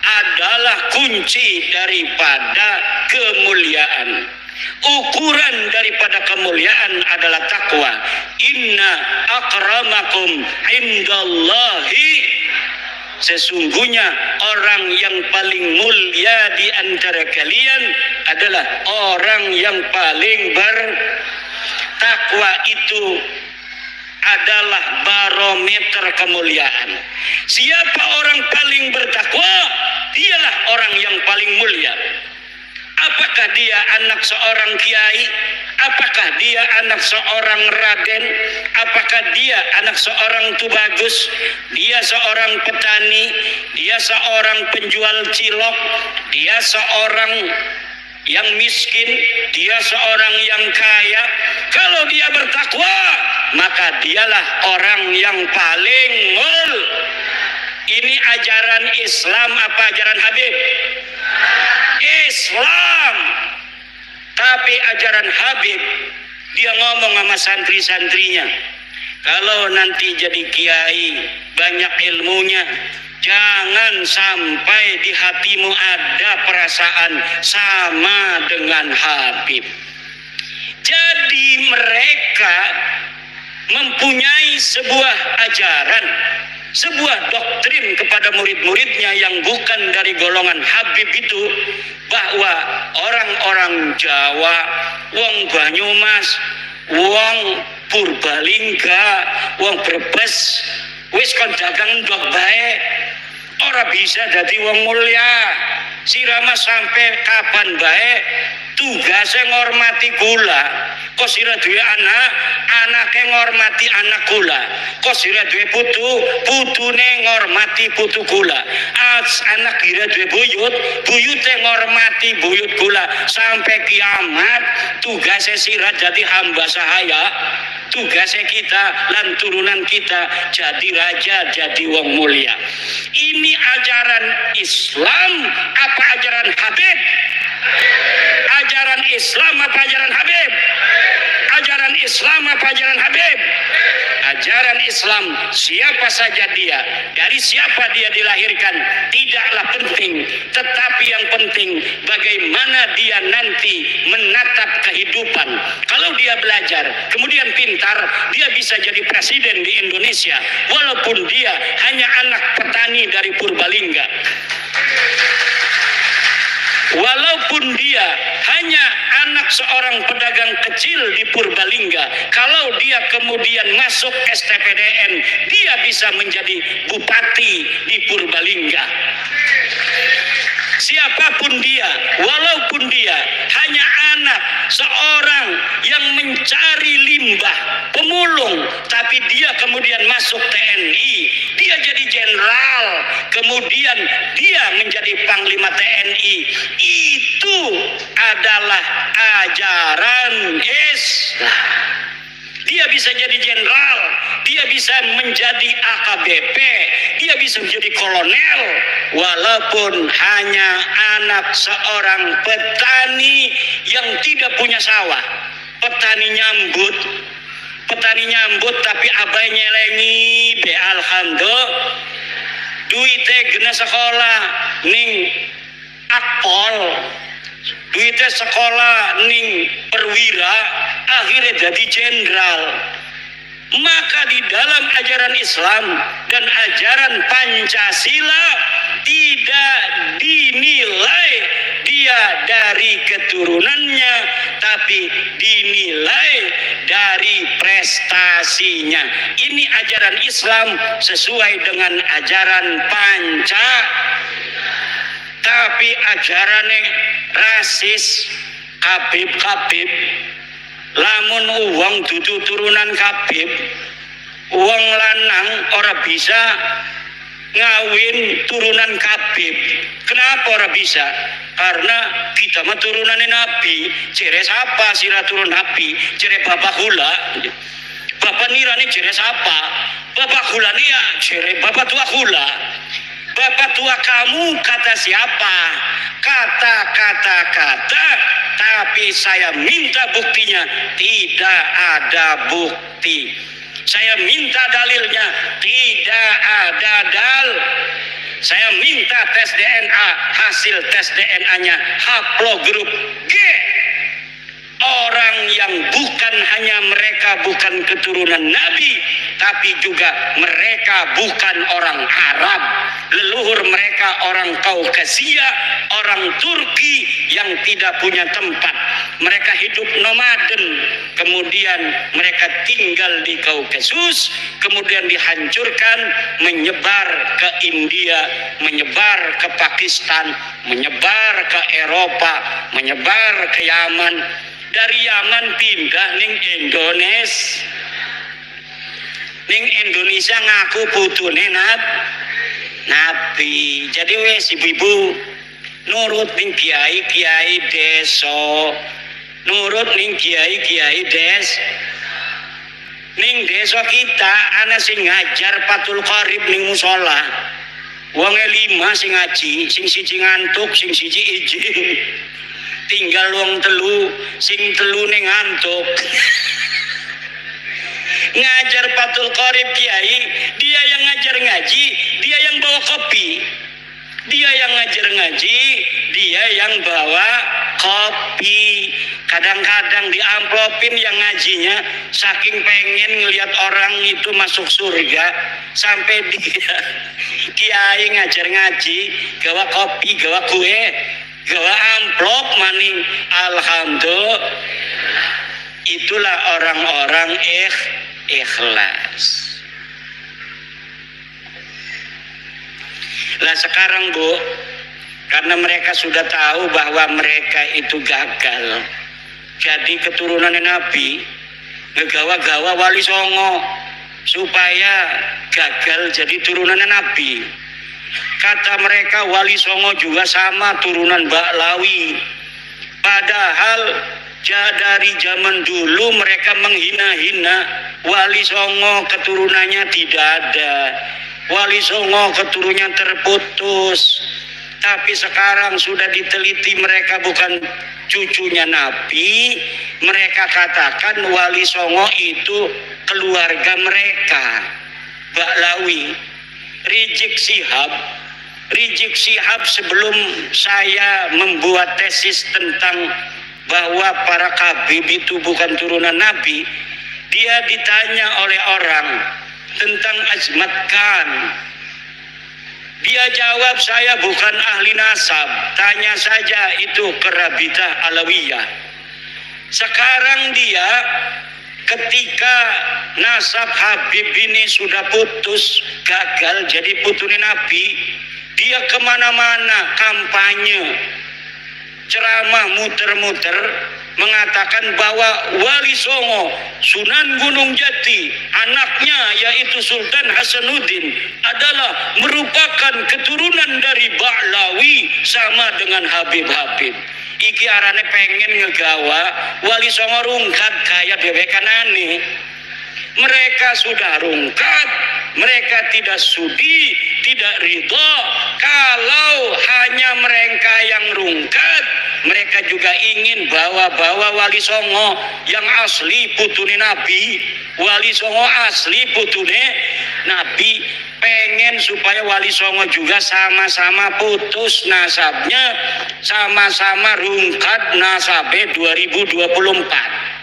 adalah kunci daripada kemuliaan. Ukuran daripada kemuliaan adalah takwa. Inna akramakum indallahi, sesungguhnya orang yang paling mulia di antara kalian adalah orang yang paling bertakwa. Itu adalah barometer kemuliaan. Siapa orang paling bertakwa, dialah orang yang paling mulia. Apakah dia anak seorang kiai? Apakah dia anak seorang raden? Apakah dia anak seorang tubagus? Dia seorang petani? Dia seorang penjual cilok? Dia seorang yang miskin? Dia seorang yang kaya? Kalau dia bertakwa, maka dialah orang yang paling mulia. Ini ajaran Islam apa ajaran Habib? Islam. Tapi ajaran Habib, dia ngomong sama santri-santrinya, kalau nanti jadi kiai banyak ilmunya, Jangan sampai di hatimu ada perasaan sama dengan Habib. Jadi mereka mempunyai sebuah ajaran, sebuah doktrin kepada murid-muridnya yang bukan dari golongan Habib itu, bahwa orang-orang Jawa, wong Banyumas, wong Purbalingga, wong Brebes, wis kon dagang ndok bae, ora bisa dadi wong mulya. Sirama sampai kapan bae tugasnya ngormati kula. Kok sira duwe anak, anake ngormati anak kula. Kok sira duwe putu, putune ngormati putu kula. Anak kira duwe buyut, buyute ngormati buyut kula. Sampai kiamat tugasnya sira jadi hamba sahaya. Tugasnya kita lan turunan kita jadi raja, jadi wong mulia. Ini ajaran Islam apa ajaran Habib? Ajaran Islam apa ajaran Habib? Ajaran Islam apa ajaran Habib? Ajaran Islam, siapa saja dia, dari siapa dia dilahirkan tidaklah penting, tetapi yang penting bagaimana dia nanti menatap kehidupan. Kalau dia belajar kemudian pintar, dia bisa jadi presiden di Indonesia walaupun dia hanya anak petani dari Purbalingga. Walaupun dia hanya anak seorang pedagang kecil di Purbalingga, kalau dia kemudian masuk STPDN, dia bisa menjadi bupati di Purbalingga. Siapapun dia, walaupun dia hanya anak seorang yang mencari limbah, pemulung, tapi dia kemudian masuk TNI, dia jadi jenderal, kemudian dia menjadi panglima TNI. Itu adalah ajaran Islam. Dia bisa jadi jenderal, dia bisa menjadi AKBP, dia bisa menjadi kolonel, walaupun hanya anak seorang petani yang tidak punya sawah. Petani nyambut tapi abai nyelengi be alhamdulillah. Duite gena sekolah ning akpol, duitnya sekolah ning perwira, akhirnya jadi jenderal. Maka di dalam ajaran Islam dan ajaran Pancasila tidak dinilai dia dari keturunannya, tapi dinilai dari prestasinya. Ini ajaran Islam sesuai dengan ajaran Tapi ajarannya rasis, Habib, lamun uang dudu turunan Habib, uang lanang ora bisa ngawin turunan Habib. Kenapa ora bisa? Karena kita mah turunannya Nabi. Cere siapa sira turun Nabi? Cere bapak hula. Bapak nirani cere siapa? Bapak hula nih ya, cere bapak tua hula. Bapak tua kamu kata siapa? Kata, tapi saya minta buktinya. Tidak ada bukti. Saya minta dalilnya. Tidak ada Saya minta tes DNA. Hasil tes DNA-nya haplogrup G. Orang yang bukan hanya mereka bukan keturunan Nabi, tapi juga mereka bukan orang Arab. Leluhur mereka orang Kaukasia, orang Turki yang tidak punya tempat. Mereka hidup nomaden, kemudian mereka tinggal di Kaukasus, kemudian dihancurkan, menyebar ke India, menyebar ke Pakistan, menyebar ke Eropa, menyebar ke Yaman. Dari Yaman pindah ning Indonesia. Ning Indonesia ngaku putune Nabi. Jadi wes ibu-ibu nurut ning kiai desa. Nurut ning kiai ning desa kita ana sing ngajar Fathul Qorib ning musola. Wonge 5 sing ngaji, sing siji ngantuk, sing siji izin. Tinggal wong telu, sing telune ngantuk. Ngajar Fathul Qorib kiai, dia yang ngajar ngaji, dia yang bawa kopi, dia yang ngajar ngaji, dia yang bawa kopi. Kadang-kadang diamplopin yang ngajinya, saking pengen ngelihat orang itu masuk surga, sampai dia kiai ngajar ngaji, gawa kopi, gawa kue, gawa amplop maning. Alhamdulillah, itulah orang-orang ikhlas. Lah sekarang Bu, karena mereka sudah tahu bahwa mereka itu gagal jadi keturunan Nabi, ngegawa-gawa Wali Songo supaya gagal jadi turunan Nabi. Kata mereka Wali Songo juga sama turunan Baklawi. Padahal dari zaman dulu mereka menghina-hina Wali Songo, keturunannya tidak ada. Wali Songo keturunannya terputus. Tapi sekarang sudah diteliti mereka bukan cucunya Nabi. Mereka katakan Wali Songo itu keluarga mereka, Baklawi. Rizik Syihab sebelum saya membuat tesis tentang bahwa para Khabib itu bukan turunan Nabi, dia ditanya oleh orang tentang Azmat Khan. Dia jawab, saya bukan ahli nasab, tanya saja itu Kerabidah Alawiyah. Sekarang dia ketika nasab Habib ini sudah putus, gagal jadi putune Nabi, dia kemana-mana kampanye, ceramah muter-muter, mengatakan bahwa Wali Songo, Sunan Gunung Jati, anaknya yaitu Sultan Hasanuddin adalah merupakan keturunan dari Baklawi sama dengan Habib-Habib. Iki arane pengen ngegawa Wali Songo rungkat kayak bebekanane. Mereka sudah rungkat, mereka tidak sudi, tidak ridho. Kalau hanya mereka yang rungkat, mereka juga ingin bawa-bawa Wali Songo yang asli putune Nabi. Wali Songo asli putune Nabi. Pengen supaya Wali Songo juga sama-sama putus nasabnya, sama-sama rungkat nasabnya 2024.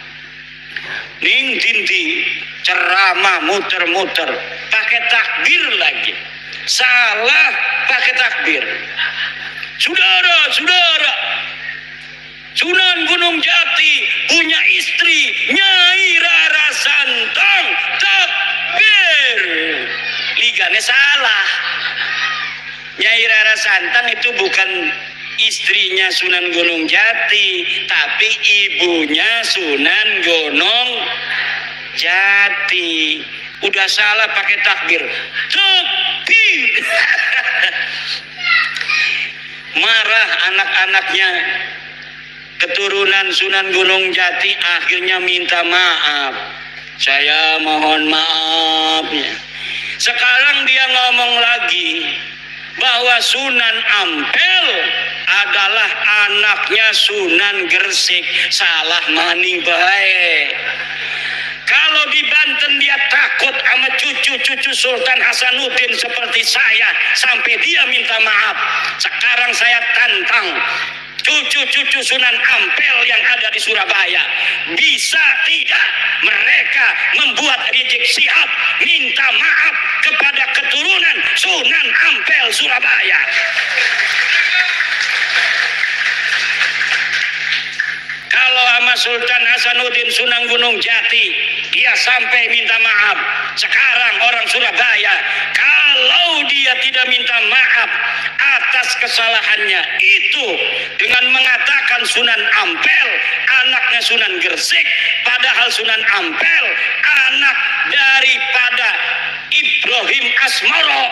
Ning dinti ceramah muter-muter pakai takbir lagi, salah pakai takbir. Saudara, Sunan Gunung Jati punya istri Nyai Rara Santang, takbir. Ligane salah. Nyai Rara Santang itu bukan istrinya Sunan Gunung Jati, tapi ibunya Sunan Gunung Jati. Udah salah pakai takbir. Takbir. Marah anak-anaknya keturunan Sunan Gunung Jati, akhirnya minta maaf. Saya mohon maaf ya. Sekarang dia ngomong lagi bahwa Sunan Ampel adalah anaknya Sunan Gresik. Salah maning bae. Kalau di Banten dia takut sama cucu-cucu Sultan Hasanuddin seperti saya sampai dia minta maaf. Sekarang saya tantang cucu-cucu Sunan Ampel yang ada di Surabaya, bisa tidak mereka membuat Rizik Syihab minta maaf kepada keturunan Sunan Ampel Surabaya? Kalau sama Sultan Hasanuddin Sunan Gunung Jati dia sampai minta maaf, sekarang orang Surabaya kalau dia tidak minta maaf atas kesalahannya itu dengan mengatakan Sunan Ampel anaknya Sunan Gresik, padahal Sunan Ampel anak daripada Ibrahim Asmoro,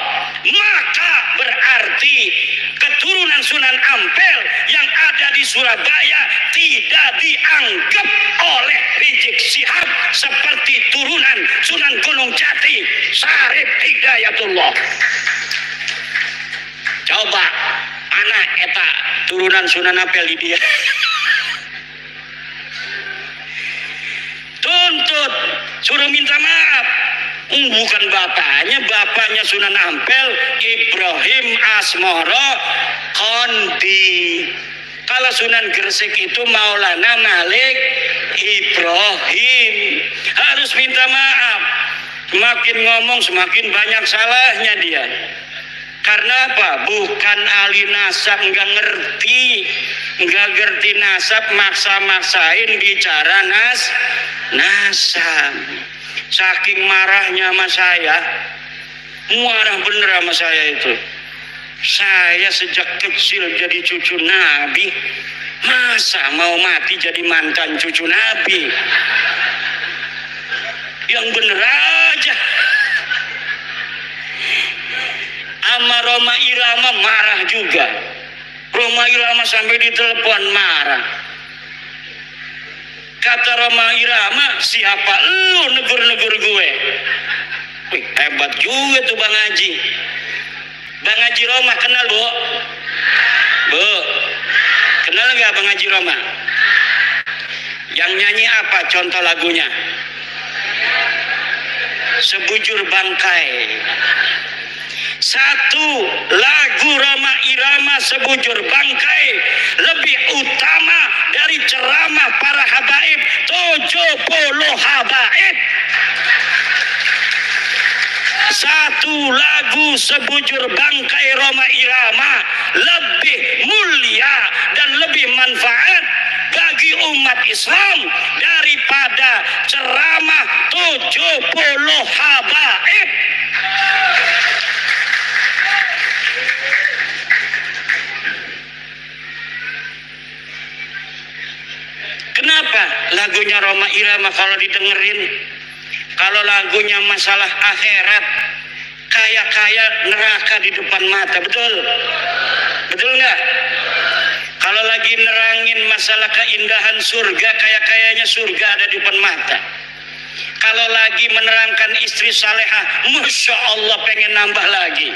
maka berarti keturunan Sunan Ampel yang ada di Surabaya tidak dianggap oleh Rizik Syihab seperti turunan Sunan Gunung Jati Syarif Hidayatullah. Coba anak eta turunan Sunan Ampel di dia tuntut suruh minta maaf, Bukan bapaknya Sunan Ampel, Ibrahim Asmoro Kondi. Kalau Sunan Gresik itu Maulana Malik Ibrahim. Harus minta maaf. Semakin ngomong semakin banyak salahnya dia. Karena apa? Bukan ahli nasab, nggak ngerti nasab, maksa-maksain bicara nasab. Saking marahnya sama saya, marah bener sama saya itu. Saya sejak kecil jadi cucu Nabi, masa mau mati jadi mantan cucu Nabi? Yang bener aja. Ama Roma Irama marah juga. Roma Irama sampai ditelepon marah. Kata Roma Irama, siapa lu negur-negur gue? Wih, hebat juga tuh Bang Haji. Bang Haji Roma kenal, Bu? Bu, kenal nggak Bang Haji Roma? Yang nyanyi apa contoh lagunya? Sebujur Bangkai. Satu lagu Roma Irama Sebujur Bangkai lebih utama dari ceramah para habaib 70 habaib. Satu lagu Sebujur Bangkai Roma Irama lebih mulia dan lebih manfaat bagi umat Islam daripada ceramah 70 habaib. Kenapa lagunya Roma Irama kalau didengerin? Kalau lagunya masalah akhirat, kaya-kaya neraka di depan mata, betul? Betul nggak? Kalau lagi nerangin masalah keindahan surga, kaya-kayanya surga ada di depan mata. Kalau lagi menerangkan istri salehah, Masya Allah pengen nambah lagi.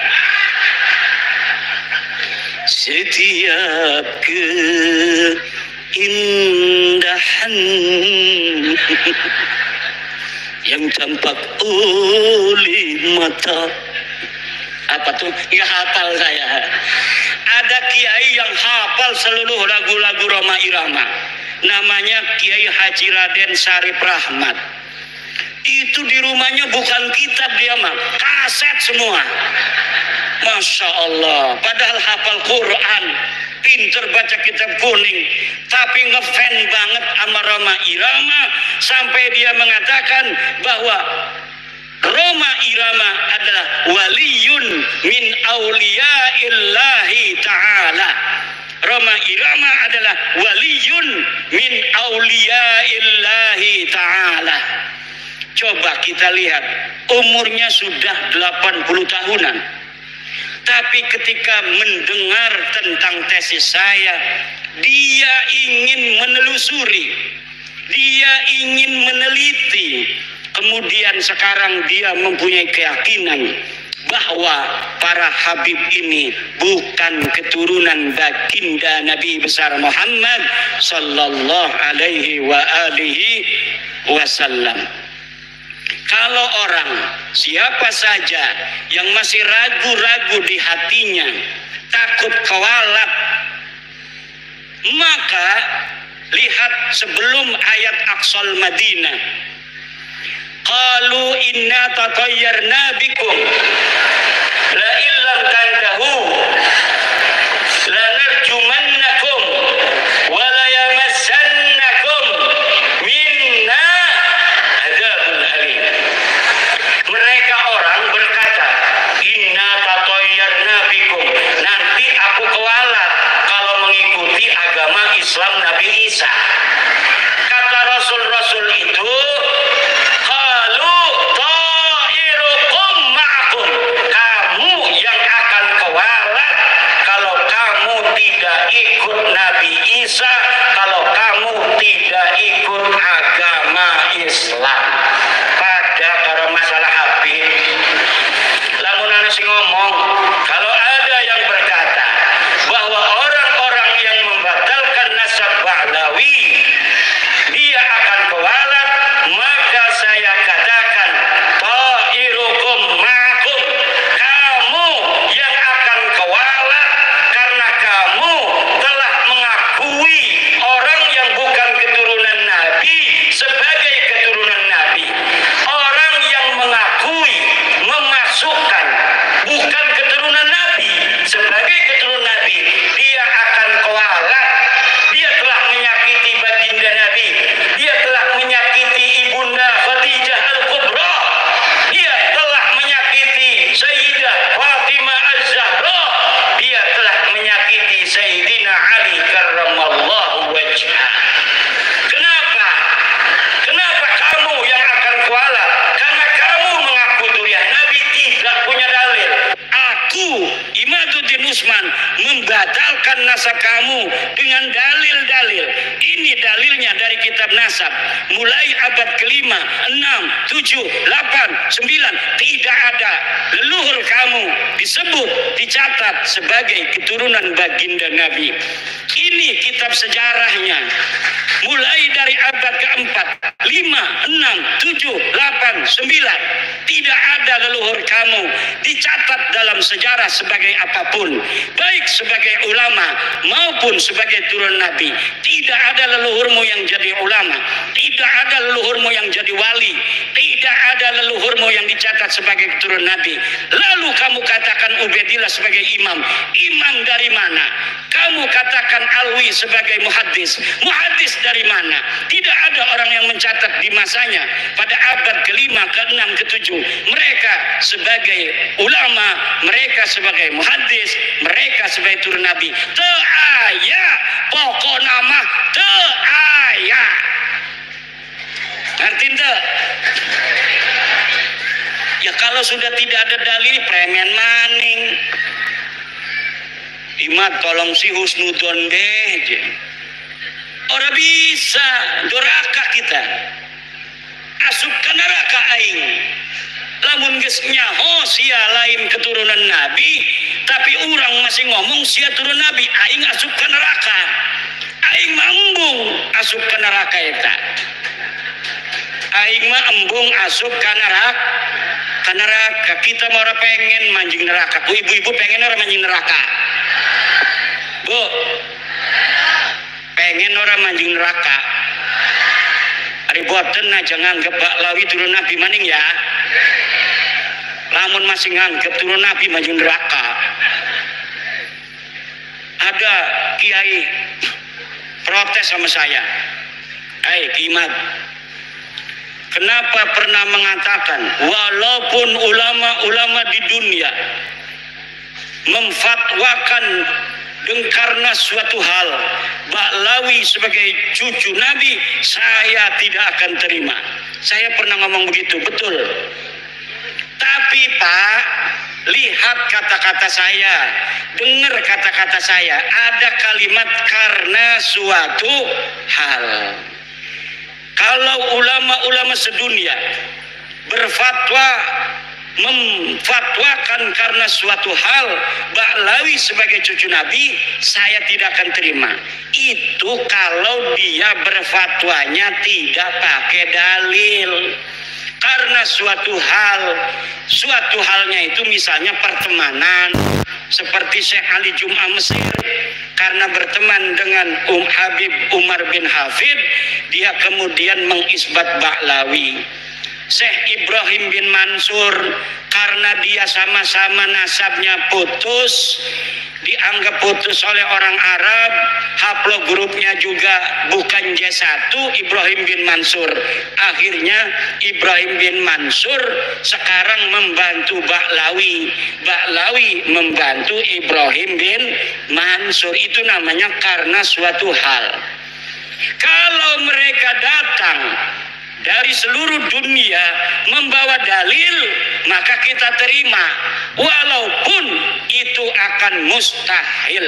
Setiap keindahan yang tampak oleh mata. Apa tuh? Nggak hafal saya. Ada kiai yang hafal seluruh lagu-lagu Roma Irama. Namanya Kiai Haji Raden Sarip Rahmat. Itu di rumahnya bukan kitab dia mah, kaset semua. Masya Allah. Padahal hafal Quran, pinter baca kitab kuning, tapi ngefan banget sama Roma Irama sampai dia mengatakan bahwa Roma Irama adalah waliyun min auliyaillahi ta'ala. Roma Irama adalah waliyun min auliyaillahi ta'ala. Coba kita lihat, umurnya sudah 80 tahunan. Tapi ketika mendengar tentang tesis saya, dia ingin menelusuri, dia ingin meneliti. Kemudian sekarang dia mempunyai keyakinan bahwa para habib ini bukan keturunan baginda Nabi besar Muhammad sallallahu alaihi wa alihi wasallam. Kalau orang siapa saja yang masih ragu-ragu di hatinya, takut kewalat, maka lihat sebelum ayat Aqsal Madinah. Qalu inna tatayyarna bikum la illam tantahu la narjumannakum wa la yamassannakum minna adzabun alim. Mereka orang berkata, inna tatayyarna bikum, nanti aku kewalat kalau mengikuti agama Islam Nabi Isa. Kata Rasul-Rasul itu, kamu yang akan kewalat kitab nasab, mulai abad ke-5, 6, 7, 8, 9, tidak ada leluhur kamu disebut, dicatat sebagai keturunan baginda Nabi. Ini kitab sejarahnya. Mulai dari abad ke-4, 5, 6, 7, 8, 9, tidak ada leluhur kamu dicatat dalam sejarah sebagai apapun, baik sebagai ulama maupun sebagai turun Nabi. Tidak ada leluhurmu yang jadi ulama, tidak ada leluhurmu yang jadi wali, tidak ada leluhurmu yang dicatat sebagai turun Nabi. Lalu kamu katakan Ubaidillah sebagai imam. Imam dari mana? Kamu katakan Alwi sebagai muhaddis. Muhaddis dari mana? Tidak ada orang yang mencatat di masanya pada abad ke-5, ke-6, ke-7 mereka sebagai ulama, mereka sebagai muhaddis, mereka sebagai turun Nabi. Teu aya, pokok nama teu aya. Ngerti teu? Ya kalau sudah tidak ada dalil, premen maning. Imat tolong si husnudon deh. Orang bisa duraka kita. Asup ke neraka aing. Lamun geus nyaho sia lain keturunan Nabi, tapi orang masih ngomong sia turun Nabi, aing asup ke neraka. Aing mah embung asup ke neraka eta. Aing mah embung asup ke neraka. Ke neraka kita mau ora pengen manjing neraka. Ibu-ibu pengen ora manjing neraka? Bu, pengen orang manjing neraka. Ari boten aja nganggep Baklawi turun Nabi maning ya. Lamun masih nganggep turun Nabi manjing neraka. Ada kiai protes sama saya. Hai Kimat, kenapa pernah mengatakan walaupun ulama-ulama di dunia memfatwakan karena suatu hal Baklawi sebagai cucu Nabi, saya tidak akan terima. Saya pernah ngomong begitu, betul. Tapi Pak, lihat kata-kata saya, dengar kata-kata saya. Ada kalimat karena suatu hal. Kalau ulama-ulama sedunia berfatwa memfatwakan karena suatu hal Baklawi sebagai cucu Nabi, saya tidak akan terima. Itu kalau dia berfatwanya tidak pakai dalil. Karena suatu halnya itu misalnya pertemanan, seperti Syekh Ali Jum'ah Mesir karena berteman dengan Habib Umar bin Hafid, dia kemudian mengisbat Baklawi. Syekh Ibrahim bin Mansur karena dia sama-sama nasabnya putus, dianggap putus oleh orang Arab, haplogrupnya juga bukan J1, Ibrahim bin Mansur. Akhirnya Ibrahim bin Mansur sekarang membantu Baklawi, Baklawi membantu Ibrahim bin Mansur. Itu namanya karena suatu hal. Kalau mereka datang dari seluruh dunia membawa dalil, maka kita terima, walaupun itu akan mustahil.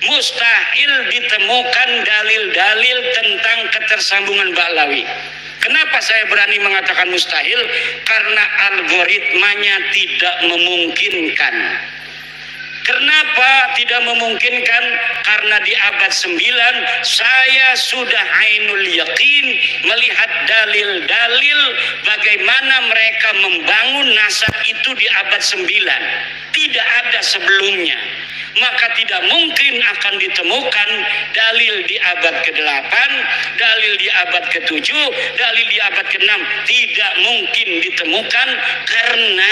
Mustahil ditemukan dalil-dalil tentang ketersambungan Baklawi. Kenapa saya berani mengatakan mustahil? Karena algoritmanya tidak memungkinkan. Kenapa tidak memungkinkan? Karena di abad 9 saya sudah ainul yakin melihat dalil-dalil bagaimana mereka membangun nasab itu di abad 9. Tidak ada sebelumnya. Maka tidak mungkin akan ditemukan dalil di abad ke-8, dalil di abad ke-7, dalil di abad ke-6. Tidak mungkin ditemukan karena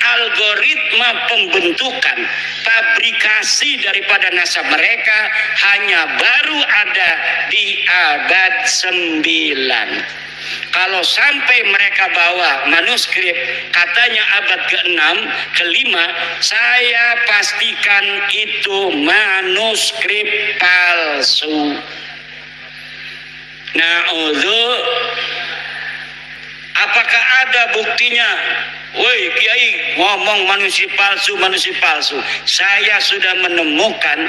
algoritma pembentukan fabrikasi daripada nasab mereka hanya baru ada di abad 9. Kalau sampai mereka bawa manuskrip katanya abad ke-6, ke-5, saya pastikan itu manuskrip palsu. Apakah ada buktinya? Woi Kiai ngomong manusia palsu. Saya sudah menemukan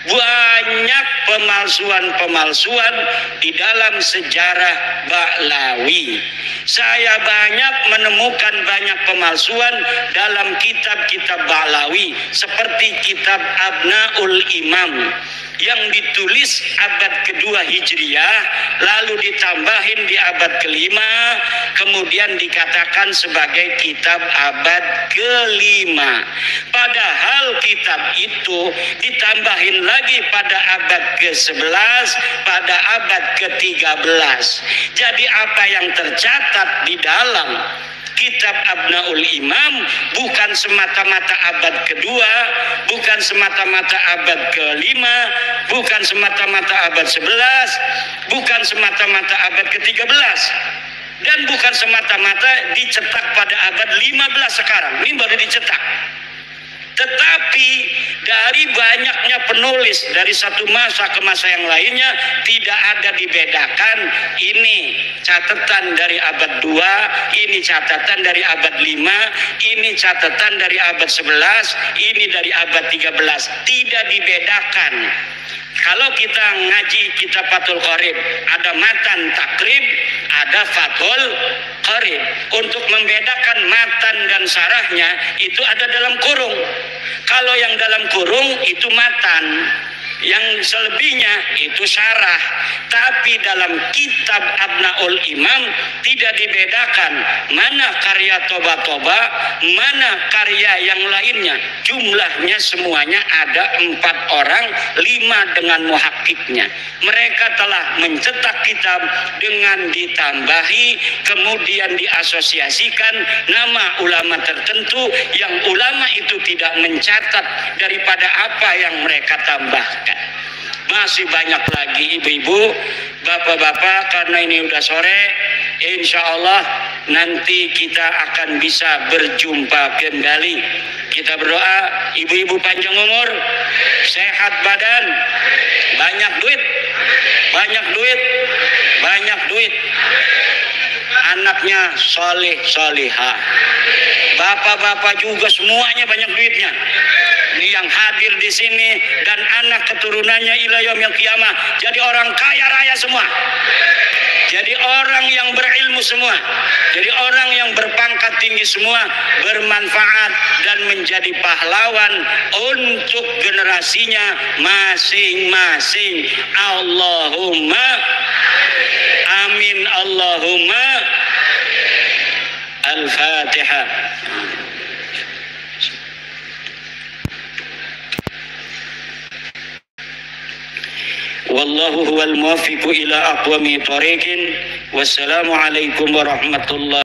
banyak pemalsuan-pemalsuan di dalam sejarah Ba'lawi. Saya banyak menemukan banyak pemalsuan dalam kitab-kitab Ba'lawi seperti kitab Abnaul Imam yang ditulis abad kedua Hijriah, lalu ditambahin di abad kelima, kemudian dikatakan sebagai kitab abad kelima. Padahal kitab itu ditambahin lagi pada abad ke-11, pada abad ke-13. Jadi apa yang tercatat di dalam kitab Abnaul Imam bukan semata-mata abad kedua, bukan semata-mata abad kelima, bukan semata-mata abad 11, bukan semata-mata abad ke-13, dan bukan semata-mata dicetak pada abad 15 sekarang. Ini baru dicetak. Tetapi dari banyaknya penulis dari satu masa ke masa yang lainnya tidak ada dibedakan ini catatan dari abad 2, ini catatan dari abad 5, ini catatan dari abad 11, ini dari abad 13. Tidak dibedakan. Kalau kita ngaji kitab Fathul Qorib, ada matan takrib, ada Fathul Qorib. Untuk membedakan matan dan sarahnya itu ada dalam kurung. Kalau yang dalam kurung itu matan, yang selebihnya itu syarah. Tapi dalam kitab Abnaul Imam tidak dibedakan mana karya Toba-Toba, mana karya yang lainnya. Jumlahnya semuanya ada 4 orang, 5 dengan muhakkiknya. Mereka telah mencetak kitab dengan ditambahi, kemudian diasosiasikan nama ulama tertentu yang ulama itu tidak mencatat daripada apa yang mereka tambahkan. Masih banyak lagi ibu-ibu, bapak-bapak, karena ini udah sore, insya Allah nanti kita akan bisa berjumpa kembali. Kita berdoa, ibu-ibu panjang umur, sehat badan, banyak duit, banyak duit, banyak duit. Anaknya soleh solihah, bapak-bapak juga semuanya banyak duitnya. Ini yang hadir di sini dan anak keturunannya ila yaumil qiyamah jadi orang kaya raya semua. Jadi orang yang berilmu semua, jadi orang yang berpangkat tinggi semua, bermanfaat dan menjadi pahlawan untuk generasinya masing-masing. Allahumma amin, Allahumma. Al-Fatihah. Wallahu huwal muwaffiqu ila aqwami thoriqin. Wassalamu alaikum warahmatullahi